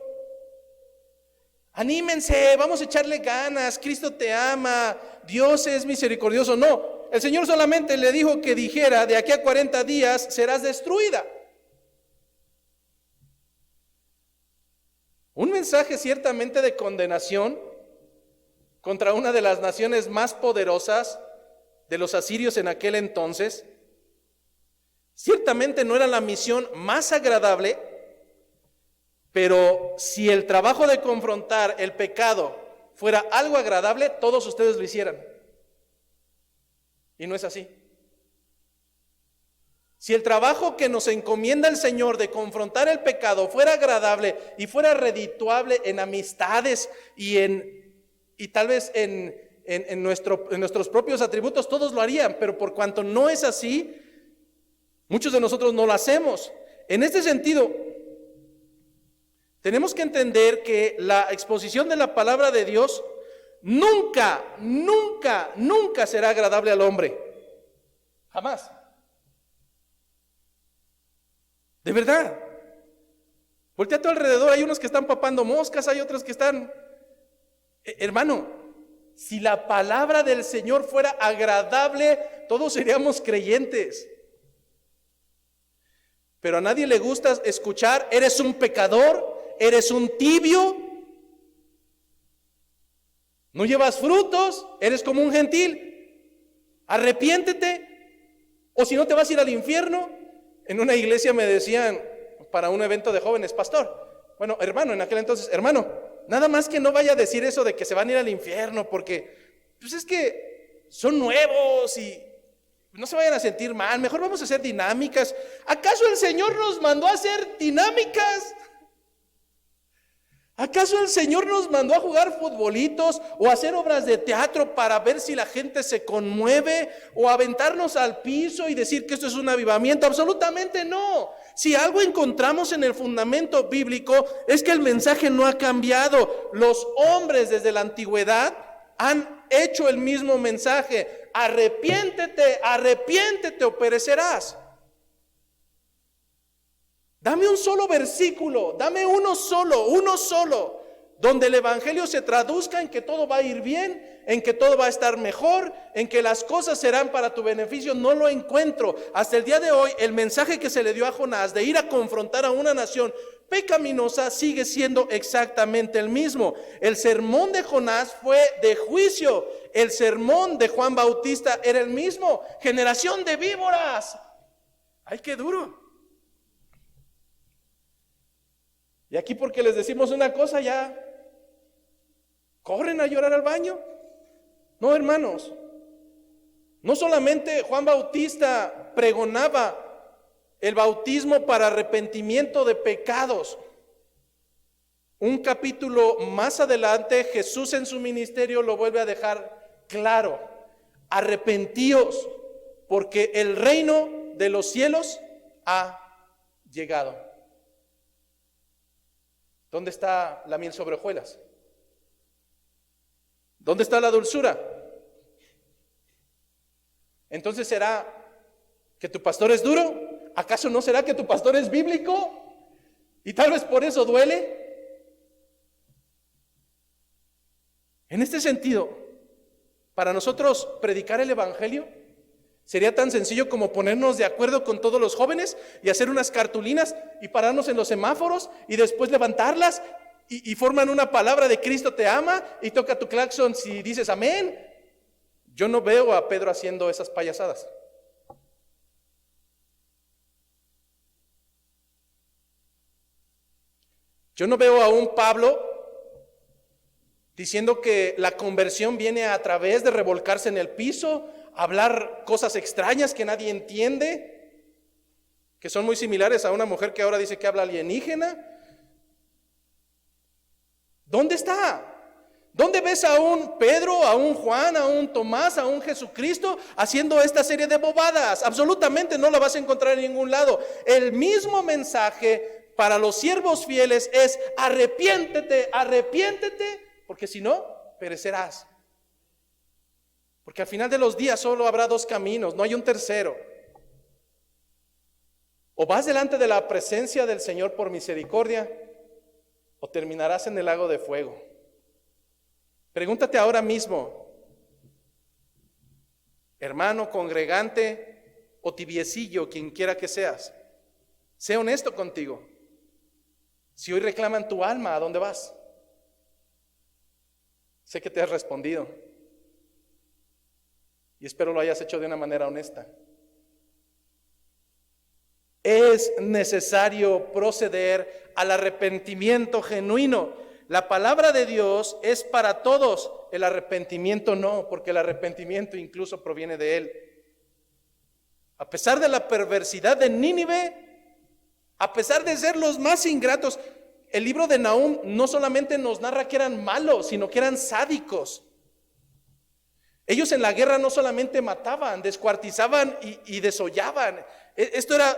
Anímense, vamos a echarle ganas, Cristo te ama, Dios es misericordioso. No, el Señor solamente le dijo que dijera: de aquí a 40 días serás destruida. Un mensaje ciertamente de condenación contra una de las naciones más poderosas de los asirios en aquel entonces. Ciertamente no era la misión más agradable, pero si el trabajo de confrontar el pecado fuera algo agradable, todos ustedes lo hicieran. Y no es así. Si el trabajo que nos encomienda el Señor de confrontar el pecado fuera agradable y fuera redituable en amistades y tal vez en nuestros propios atributos, todos lo harían, pero por cuanto no es así, muchos de nosotros no lo hacemos. En este sentido, tenemos que entender que la exposición de la palabra de Dios nunca será agradable al hombre. Jamás. De verdad. Voltea a tu alrededor, hay unos que están papando moscas, hay otros que están... Hermano, si la palabra del Señor fuera agradable, todos seríamos creyentes. Pero a nadie le gusta escuchar: eres un pecador, eres un tibio, no llevas frutos, eres como un gentil, arrepiéntete, o si no te vas a ir al infierno. En una iglesia me decían, para un evento de jóvenes: pastor, bueno, hermano, en aquel entonces, hermano, nada más que no vaya a decir eso de que se van a ir al infierno, porque pues es que son nuevos y no se vayan a sentir mal, mejor vamos a hacer dinámicas. ¿Acaso el Señor nos mandó a hacer dinámicas? ¿Acaso el Señor nos mandó a jugar futbolitos o a hacer obras de teatro para ver si la gente se conmueve, o aventarnos al piso y decir que esto es un avivamiento? Absolutamente no. Si algo encontramos en el fundamento bíblico es que el mensaje no ha cambiado. Los hombres desde la antigüedad han hecho el mismo mensaje: arrepiéntete, arrepiéntete o perecerás. Dame un solo versículo, dame uno solo, donde el evangelio se traduzca en que todo va a ir bien, en que todo va a estar mejor, en que las cosas serán para tu beneficio. No lo encuentro. Hasta el día de hoy, el mensaje que se le dio a Jonás de ir a confrontar a una nación pecaminosa sigue siendo exactamente el mismo. El sermón de Jonás fue de juicio. El sermón de Juan Bautista era el mismo. Generación de víboras. ¡Ay, qué duro! Y aquí porque les decimos una cosa ya corren a llorar al baño. No, hermanos. No solamente Juan Bautista pregonaba el bautismo para arrepentimiento de pecados. Un capítulo más adelante, Jesús en su ministerio lo vuelve a dejar claro. Arrepentíos, porque el reino de los cielos ha llegado. ¿Dónde está la miel sobre hojuelas? ¿Dónde está la dulzura? Entonces, ¿será que tu pastor es duro? ¿Acaso no será que tu pastor es bíblico? Y tal vez por eso duele. En este sentido, para nosotros predicar el evangelio sería tan sencillo como ponernos de acuerdo con todos los jóvenes y hacer unas cartulinas y pararnos en los semáforos y después levantarlas y forman una palabra de Cristo te ama y toca tu claxon si dices amén. Yo no veo a Pedro haciendo esas payasadas. Yo no veo a un Pablo diciendo que la conversión viene a través de revolcarse en el piso, hablar cosas extrañas que nadie entiende, que son muy similares a una mujer que ahora dice que habla alienígena. ¿Dónde está? ¿Dónde ves a un Pedro, a un Juan, a un Tomás, a un Jesucristo haciendo esta serie de bobadas? Absolutamente no la vas a encontrar en ningún lado. El mismo mensaje para los siervos fieles es arrepiéntete, arrepiéntete, porque si no, perecerás. Porque al final de los días solo habrá dos caminos, no hay un tercero. O vas delante de la presencia del Señor por misericordia, o terminarás en el lago de fuego. Pregúntate ahora mismo, hermano, congregante o tibiecillo, quien quiera que seas, sé honesto contigo. Si hoy reclaman tu alma, ¿a dónde vas? Sé que te has respondido y espero lo hayas hecho de una manera honesta. Es necesario proceder al arrepentimiento genuino. La palabra de Dios es para todos, el arrepentimiento no, porque el arrepentimiento incluso proviene de Él. A pesar de la perversidad de Nínive, a pesar de ser los más ingratos, el libro de Nahum no solamente nos narra que eran malos, sino que eran sádicos. Ellos en la guerra no solamente mataban, descuartizaban y desollaban. Esto era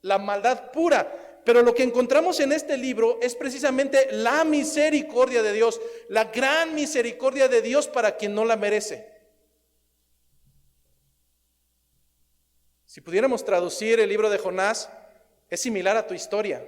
la maldad pura. Pero lo que encontramos en este libro es precisamente la misericordia de Dios, la gran misericordia de Dios para quien no la merece. Si pudiéramos traducir el libro de Jonás, es similar a tu historia.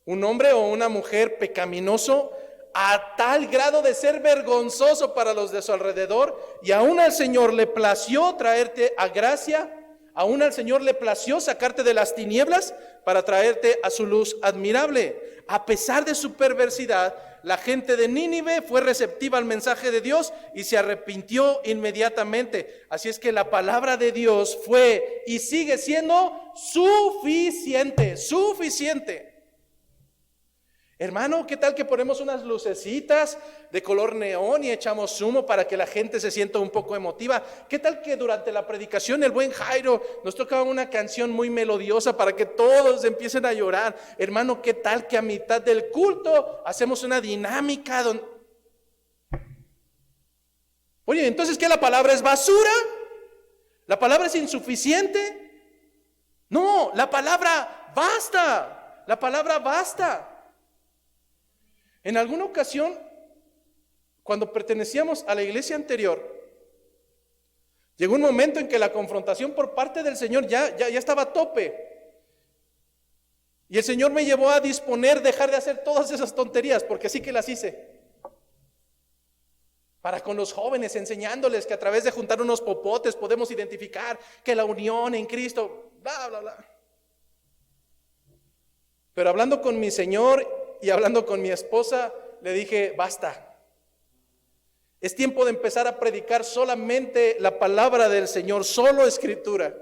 Un hombre o una mujer pecaminoso a tal grado de ser vergonzoso para los de su alrededor, y aún al Señor le plació traerte a gracia. Aún al Señor le plació sacarte de las tinieblas para traerte a su luz admirable. A pesar de su perversidad, la gente de Nínive fue receptiva al mensaje de Dios y se arrepintió inmediatamente. Así es que la palabra de Dios fue y sigue siendo suficiente, suficiente. Hermano, ¿qué tal que ponemos unas lucecitas de color neón y echamos humo para que la gente se sienta un poco emotiva? ¿Qué tal que durante la predicación el buen Jairo nos toca una canción muy melodiosa para que todos empiecen a llorar? Hermano, ¿qué tal que a mitad del culto hacemos una dinámica donde... Oye, ¿entonces qué? ¿La palabra es basura? ¿La palabra es insuficiente? No, la palabra basta. La palabra basta. En alguna ocasión, cuando pertenecíamos a la iglesia anterior, llegó un momento en que la confrontación por parte del Señor ya estaba a tope. Y el Señor me llevó a disponer dejar de hacer todas esas tonterías, porque sí que las hice. Para con los jóvenes, enseñándoles que a través de juntar unos popotes podemos identificar que la unión en Cristo, bla, bla, bla. Pero hablando con mi Señor y hablando con mi esposa, le dije, basta. Es tiempo de empezar a predicar solamente la palabra del Señor, solo Escritura.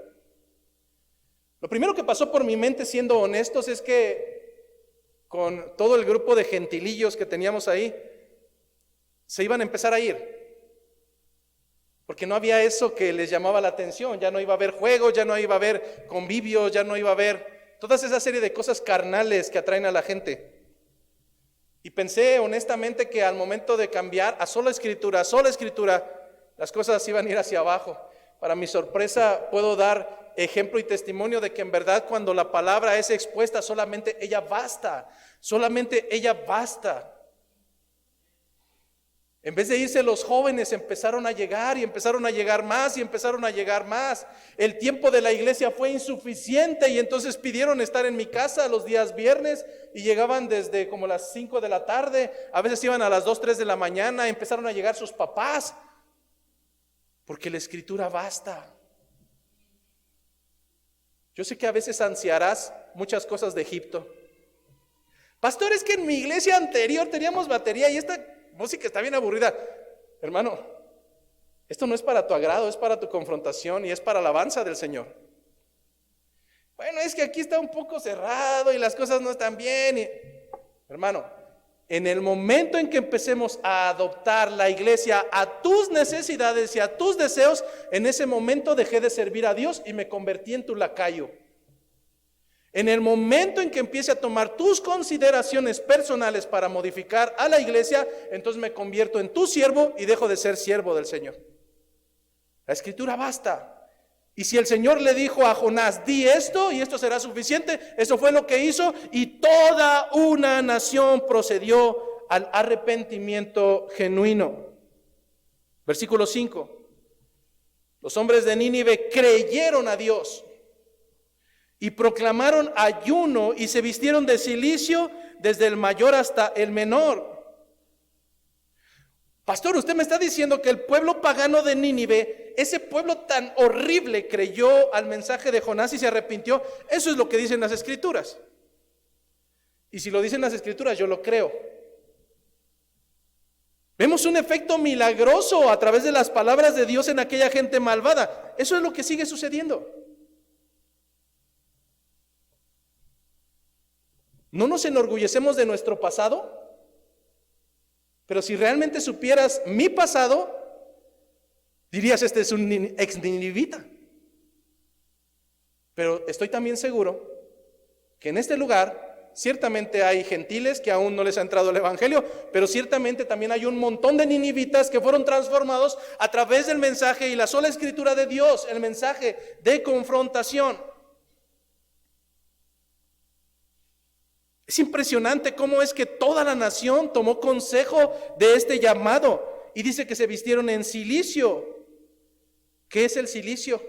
Lo primero que pasó por mi mente, siendo honestos, es que con todo el grupo de gentilillos que teníamos ahí, se iban a empezar a ir. Porque no había eso que les llamaba la atención. Ya no iba a haber juegos, ya no iba a haber convivios, ya no iba a haber toda esa serie de cosas carnales que atraen a la gente. Y pensé honestamente que al momento de cambiar a sola escritura, las cosas iban a ir hacia abajo. Para mi sorpresa, puedo dar ejemplo y testimonio de que en verdad cuando la palabra es expuesta, solamente ella basta. En vez de irse los jóvenes, empezaron a llegar y empezaron a llegar más y empezaron a llegar más. El tiempo de la iglesia fue insuficiente y entonces pidieron estar en mi casa los días viernes y llegaban desde como las 5 de la tarde, a veces iban a las 2, 3 de la mañana, empezaron a llegar sus papás, porque la escritura basta. Yo sé que a veces ansiarás muchas cosas de Egipto. Pastor, es que en mi iglesia anterior teníamos batería y esta música está bien aburrida. Hermano, esto no es para tu agrado, es para tu confrontación y es para la alabanza del Señor. Bueno, es que aquí está un poco cerrado y las cosas no están bien. Hermano, en el momento en que empecemos a adoptar la iglesia a tus necesidades y a tus deseos, en ese momento dejé de servir a Dios y me convertí en tu lacayo. En el momento en que empiece a tomar tus consideraciones personales para modificar a la iglesia, entonces me convierto en tu siervo y dejo de ser siervo del Señor. La escritura basta. Y si el Señor le dijo a Jonás, di esto y esto será suficiente, eso fue lo que hizo y toda una nación procedió al arrepentimiento genuino. Versículo 5. Los hombres de Nínive creyeron a Dios y proclamaron ayuno y se vistieron de cilicio desde el mayor hasta el menor. Pastor, usted me está diciendo que el pueblo pagano de Nínive, ese pueblo tan horrible, creyó al mensaje de Jonás y se arrepintió. Eso es lo que dicen las Escrituras. Y si lo dicen las Escrituras, yo lo creo. Vemos un efecto milagroso a través de las palabras de Dios en aquella gente malvada. Eso es lo que sigue sucediendo. ¿No nos enorgullecemos de nuestro pasado? Pero si realmente supieras mi pasado, dirías, este es un ex ninivita. Pero estoy también seguro que en este lugar ciertamente hay gentiles que aún no les ha entrado el evangelio, pero ciertamente también hay un montón de ninivitas que fueron transformados a través del mensaje y la sola escritura de Dios, el mensaje de confrontación. Es impresionante cómo es que toda la nación tomó consejo de este llamado y dice que se vistieron en cilicio. ¿Qué es el cilicio?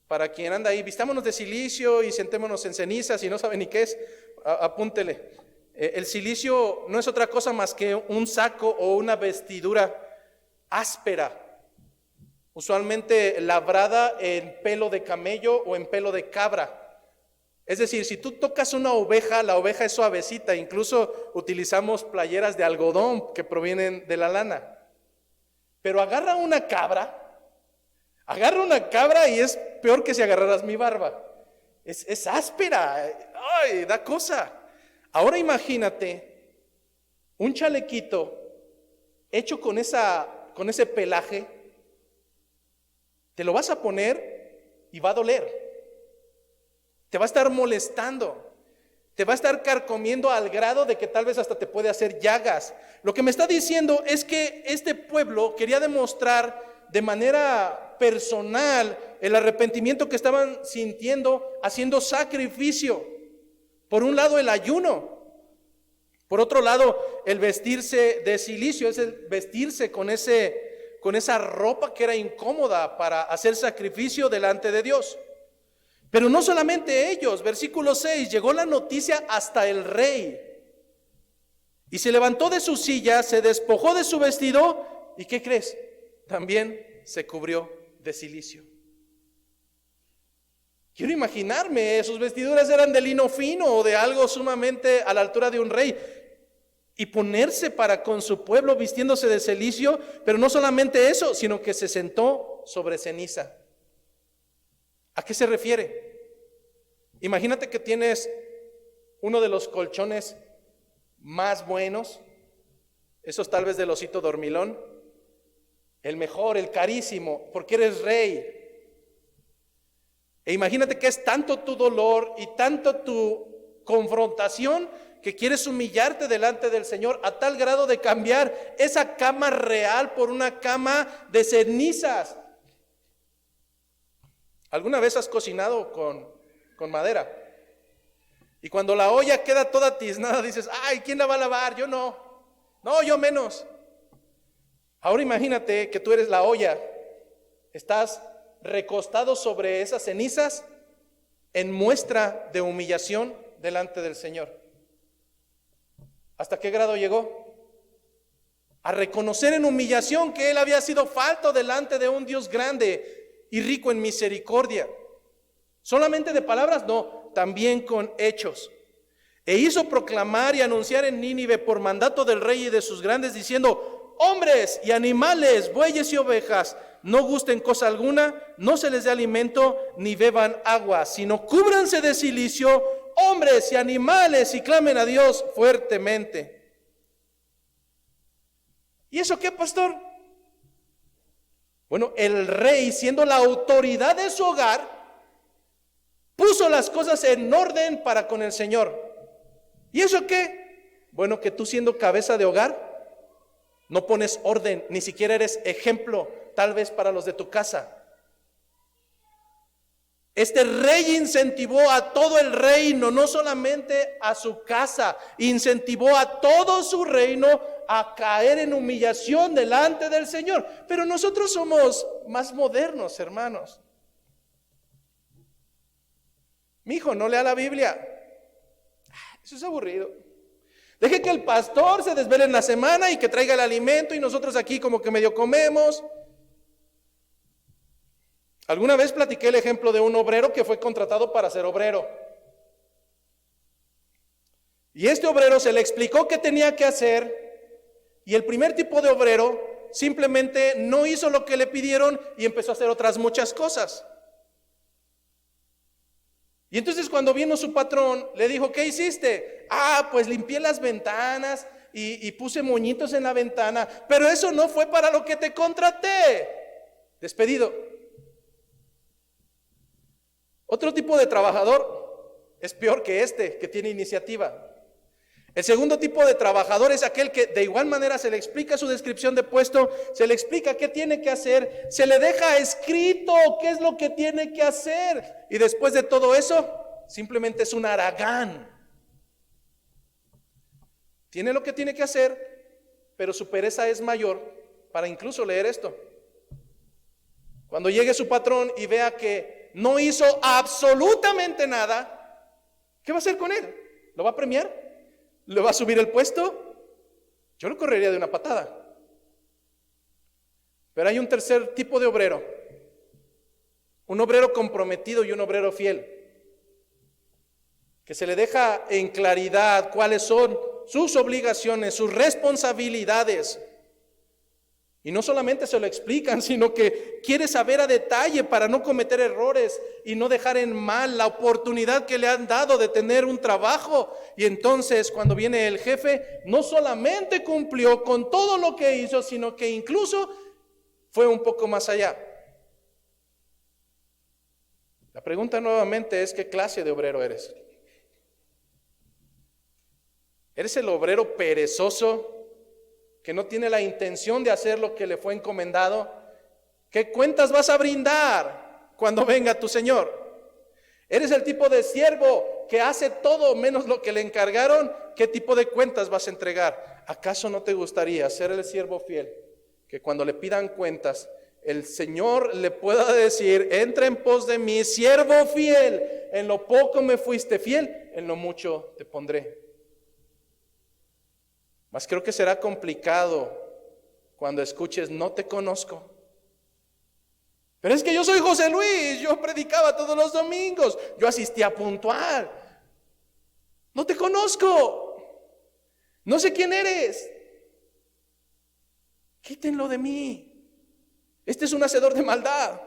Para quien anda ahí, vistámonos de cilicio y sentémonos en cenizas y no sabe ni qué es, apúntele. El cilicio no es otra cosa más que un saco o una vestidura áspera, usualmente labrada en pelo de camello o en pelo de cabra. Es decir, si tú tocas una oveja, la oveja es suavecita, incluso utilizamos playeras de algodón que provienen de la lana. Pero agarra una cabra y es peor que si agarraras mi barba. Es áspera, ¡ay, da cosa! Ahora imagínate un chalequito hecho con ese pelaje, te lo vas a poner y va a doler. Te va a estar molestando, te va a estar carcomiendo al grado de que tal vez hasta te puede hacer llagas. Lo que me está diciendo es que este pueblo quería demostrar de manera personal el arrepentimiento que estaban sintiendo haciendo sacrificio. Por un lado el ayuno, por otro lado el vestirse de cilicio, es el vestirse con esa ropa que era incómoda para hacer sacrificio delante de Dios. Pero no solamente ellos, versículo 6, llegó la noticia hasta el rey. Y se levantó de su silla, se despojó de su vestido, ¿y qué crees? También se cubrió de cilicio. Quiero imaginarme, sus vestiduras eran de lino fino o de algo sumamente a la altura de un rey. Y ponerse para con su pueblo vistiéndose de cilicio, pero no solamente eso, sino que se sentó sobre ceniza. ¿A qué se refiere? Imagínate que tienes uno de los colchones más buenos, esos tal vez del osito dormilón, el mejor, el carísimo, porque eres rey. E imagínate que es tanto tu dolor y tanto tu confrontación que quieres humillarte delante del Señor a tal grado de cambiar esa cama real por una cama de cenizas. ¿Alguna vez has cocinado con madera? Y cuando la olla queda toda tiznada dices, ay, ¿quién la va a lavar? Yo no. No, yo menos. Ahora imagínate que tú eres la olla, estás recostado sobre esas cenizas en muestra de humillación delante del Señor. ¿Hasta qué grado llegó? A reconocer en humillación que él había sido falto delante de un Dios grande y rico en misericordia. ¿Solamente de palabras? No, también con hechos. E hizo proclamar y anunciar en Nínive por mandato del rey y de sus grandes, diciendo: hombres y animales, bueyes y ovejas, no gusten cosa alguna, no se les dé alimento, ni beban agua, sino cúbranse de cilicio, hombres y animales, y clamen a Dios fuertemente. ¿Y eso qué, pastor? Bueno, el rey, siendo la autoridad de su hogar, puso las cosas en orden para con el Señor. ¿Y eso qué? Bueno, que tú siendo cabeza de hogar, no pones orden, ni siquiera eres ejemplo, tal vez para los de tu casa. Este rey incentivó a todo el reino, no solamente a su casa, incentivó a todo su reino a caer en humillación delante del Señor. Pero nosotros somos más modernos, hermanos. Mi hijo, no lea la Biblia. Eso es aburrido. Deje que el pastor se desvele en la semana y que traiga el alimento y nosotros aquí como que medio comemos. Alguna vez platiqué el ejemplo de un obrero que fue contratado para ser obrero. Y este obrero se le explicó qué tenía que hacer, y el primer tipo de obrero simplemente no hizo lo que le pidieron y empezó a hacer otras muchas cosas. Y entonces cuando vino su patrón, le dijo: ¿qué hiciste? Pues limpié las ventanas y puse moñitos en la ventana, pero eso no fue para lo que te contraté. Despedido. Otro tipo de trabajador es peor que este, que tiene iniciativa. El segundo tipo de trabajador es aquel que de igual manera se le explica su descripción de puesto, se le explica qué tiene que hacer, se le deja escrito qué es lo que tiene que hacer, y después de todo eso, simplemente es un haragán. Tiene lo que tiene que hacer, pero su pereza es mayor para incluso leer esto. Cuando llegue su patrón y vea que no hizo absolutamente nada, ¿qué va a hacer con él? ¿Lo va a premiar? ¿Le va a subir el puesto? Yo lo correría de una patada. Pero hay un tercer tipo de obrero, un obrero comprometido y un obrero fiel, que se le deja en claridad cuáles son sus obligaciones, sus responsabilidades. Y no solamente se lo explican, sino que quiere saber a detalle para no cometer errores y no dejar en mal la oportunidad que le han dado de tener un trabajo. Y entonces cuando viene el jefe, no solamente cumplió con todo lo que hizo, sino que incluso fue un poco más allá. La pregunta nuevamente es: ¿qué clase de obrero eres? ¿Eres el obrero perezoso que no tiene la intención de hacer lo que le fue encomendado? ¿Qué cuentas vas a brindar cuando venga tu Señor? ¿Eres el tipo de siervo que hace todo menos lo que le encargaron? ¿Qué tipo de cuentas vas a entregar? ¿Acaso no te gustaría ser el siervo fiel, que cuando le pidan cuentas, el Señor le pueda decir: entra en pos de mí, siervo fiel, en lo poco me fuiste fiel, en lo mucho te pondré? Mas creo que será complicado cuando escuches: no te conozco. Pero es que yo soy José Luis, yo predicaba todos los domingos, yo asistía puntual. No te conozco, no sé quién eres. Quítenlo de mí. Este es un hacedor de maldad.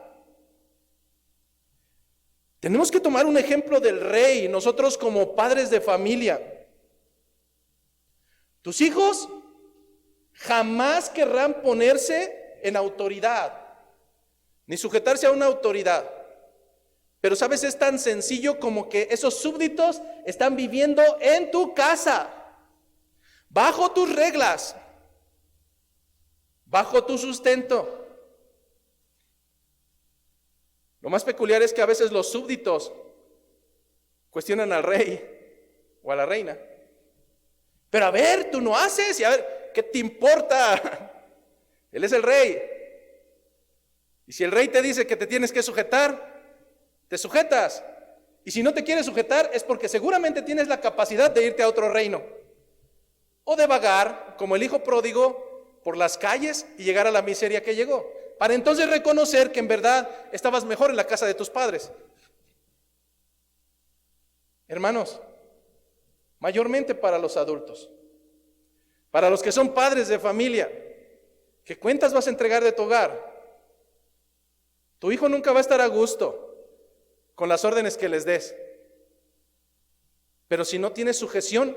Tenemos que tomar un ejemplo del rey, nosotros como padres de familia. Tus hijos jamás querrán ponerse en autoridad, ni sujetarse a una autoridad. Pero sabes, es tan sencillo como que esos súbditos están viviendo en tu casa, bajo tus reglas, bajo tu sustento. Lo más peculiar es que a veces los súbditos cuestionan al rey o a la reina. Pero a ver, tú no haces, y a ver, ¿qué te importa? Él es el rey. Y si el rey te dice que te tienes que sujetar, te sujetas. Y si no te quieres sujetar es porque seguramente tienes la capacidad de irte a otro reino. O de vagar, como el hijo pródigo, por las calles y llegar a la miseria que llegó. Para entonces reconocer que en verdad estabas mejor en la casa de tus padres. Hermanos, mayormente para los adultos, para los que son padres de familia, ¿qué cuentas vas a entregar de tu hogar? Tu hijo nunca va a estar a gusto con las órdenes que les des. Pero si no tienes sujeción,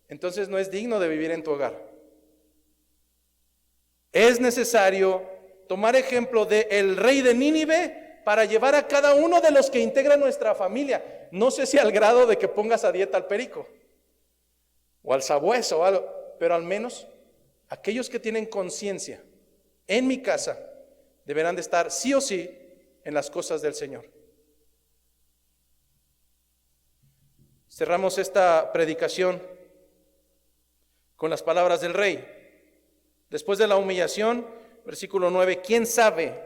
entonces no es digno de vivir en tu hogar. Es necesario tomar ejemplo del rey de Nínive para llevar a cada uno de los que integran nuestra familia. No sé si al grado de que pongas a dieta al perico o al sabueso o algo, pero al menos aquellos que tienen conciencia en mi casa deberán de estar sí o sí en las cosas del Señor. Cerramos esta predicación con las palabras del rey. Después de la humillación, versículo 9, ¿quién sabe?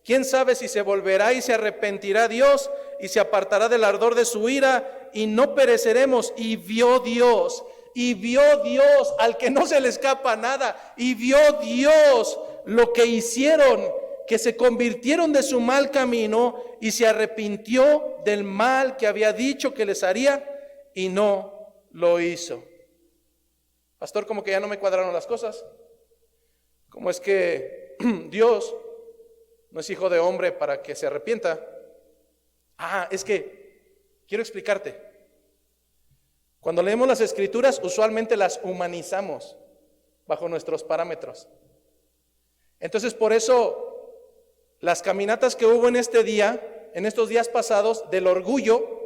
¿Quién sabe si se volverá y se arrepentirá Dios y se apartará del ardor de su ira y no pereceremos? Y vio Dios al que no se le escapa nada, y vio Dios lo que hicieron, que se convirtieron de su mal camino y se arrepintió del mal que había dicho que les haría y no lo hizo. Pastor, como que ya no me cuadraron las cosas. ¿Cómo es que Dios no es hijo de hombre para que se arrepienta? Es que quiero explicarte. Cuando leemos las escrituras, usualmente las humanizamos bajo nuestros parámetros. Entonces, por eso, las caminatas que hubo en estos días pasados del orgullo,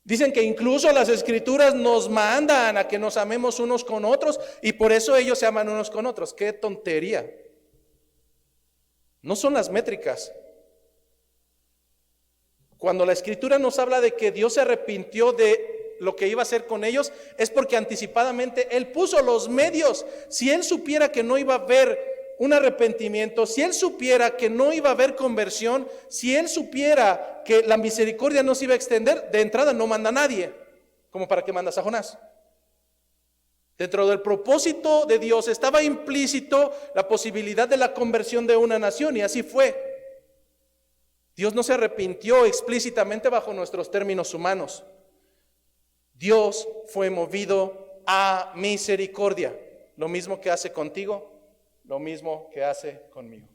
dicen que incluso las escrituras nos mandan a que nos amemos unos con otros y por eso ellos se aman unos con otros. ¡Qué tontería! No son las métricas. Cuando la escritura nos habla de que Dios se arrepintió de lo que iba a hacer con ellos, es porque anticipadamente Él puso los medios. Si Él supiera que no iba a haber un arrepentimiento, si Él supiera que no iba a haber conversión, si Él supiera que la misericordia no se iba a extender, de entrada no manda a nadie. ¿Como para qué mandas a Jonás? Dentro del propósito de Dios estaba implícito la posibilidad de la conversión de una nación, y así fue. Dios no se arrepintió explícitamente bajo nuestros términos humanos. Dios fue movido a misericordia. Lo mismo que hace contigo, lo mismo que hace conmigo.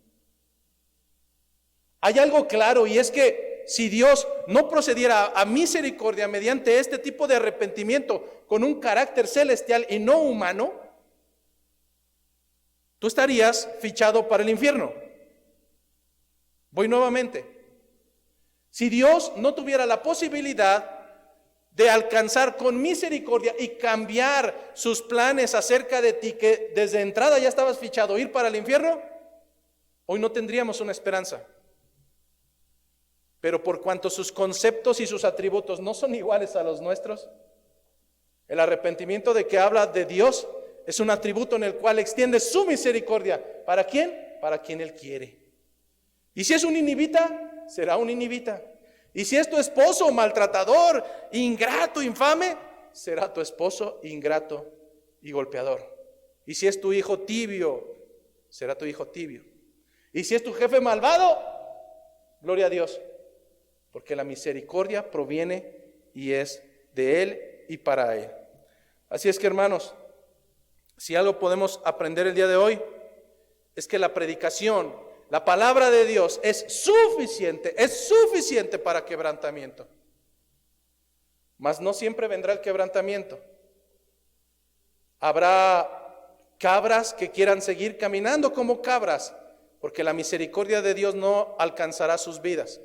Hay algo claro, y es que si Dios no procediera a misericordia mediante este tipo de arrepentimiento con un carácter celestial y no humano, tú estarías fichado para el infierno. Voy nuevamente. Si Dios no tuviera la posibilidad de alcanzar con misericordia y cambiar sus planes acerca de ti, que desde entrada ya estabas fichado ir para el infierno, hoy no tendríamos una esperanza. Pero por cuanto sus conceptos y sus atributos no son iguales a los nuestros, el arrepentimiento de que habla de Dios es un atributo en el cual extiende su misericordia. ¿Para quién? Para quien Él quiere. Y si es un ninivita, será un ninivita. Y si es tu esposo maltratador, ingrato, infame, será tu esposo ingrato y golpeador. Y si es tu hijo tibio, será tu hijo tibio. Y si es tu jefe malvado, gloria a Dios, porque la misericordia proviene y es de Él y para Él. Así es que, hermanos, si algo podemos aprender el día de hoy, es que la predicación, la palabra de Dios es suficiente para quebrantamiento. Mas no siempre vendrá el quebrantamiento. Habrá cabras que quieran seguir caminando como cabras, porque la misericordia de Dios no alcanzará sus vidas.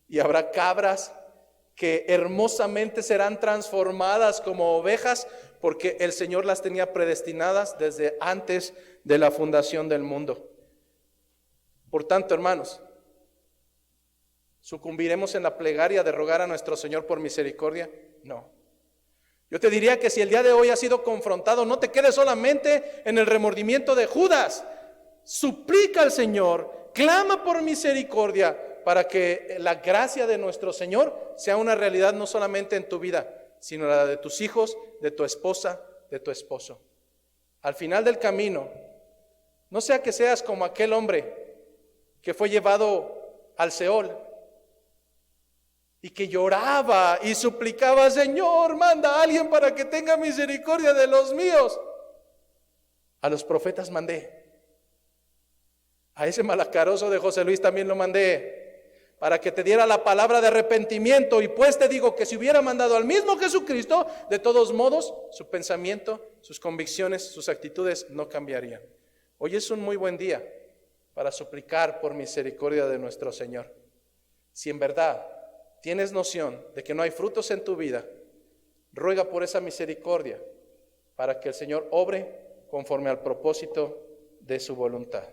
Y habrá cabras que hermosamente serán transformadas como ovejas, porque el Señor las tenía predestinadas desde antes de la fundación del mundo. Por tanto, hermanos, ¿sucumbiremos en la plegaria de rogar a nuestro Señor por misericordia? No. Yo te diría que si el día de hoy has sido confrontado, no te quedes solamente en el remordimiento de Judas. Suplica al Señor, clama por misericordia para que la gracia de nuestro Señor sea una realidad no solamente en tu vida, sino la de tus hijos, de tu esposa, de tu esposo. Al final del camino, no sea que seas como aquel hombre que fue llevado al Seol y que lloraba y suplicaba: Señor, manda a alguien para que tenga misericordia de los míos. A los profetas mandé. A ese malacaroso de José Luis también lo mandé, para que te diera la palabra de arrepentimiento. Y pues te digo que si hubiera mandado al mismo Jesucristo, de todos modos, su pensamiento, sus convicciones, sus actitudes no cambiarían. Hoy es un muy buen día para suplicar por misericordia de nuestro Señor. Si en verdad tienes noción de que no hay frutos en tu vida, ruega por esa misericordia para que el Señor obre conforme al propósito de su voluntad.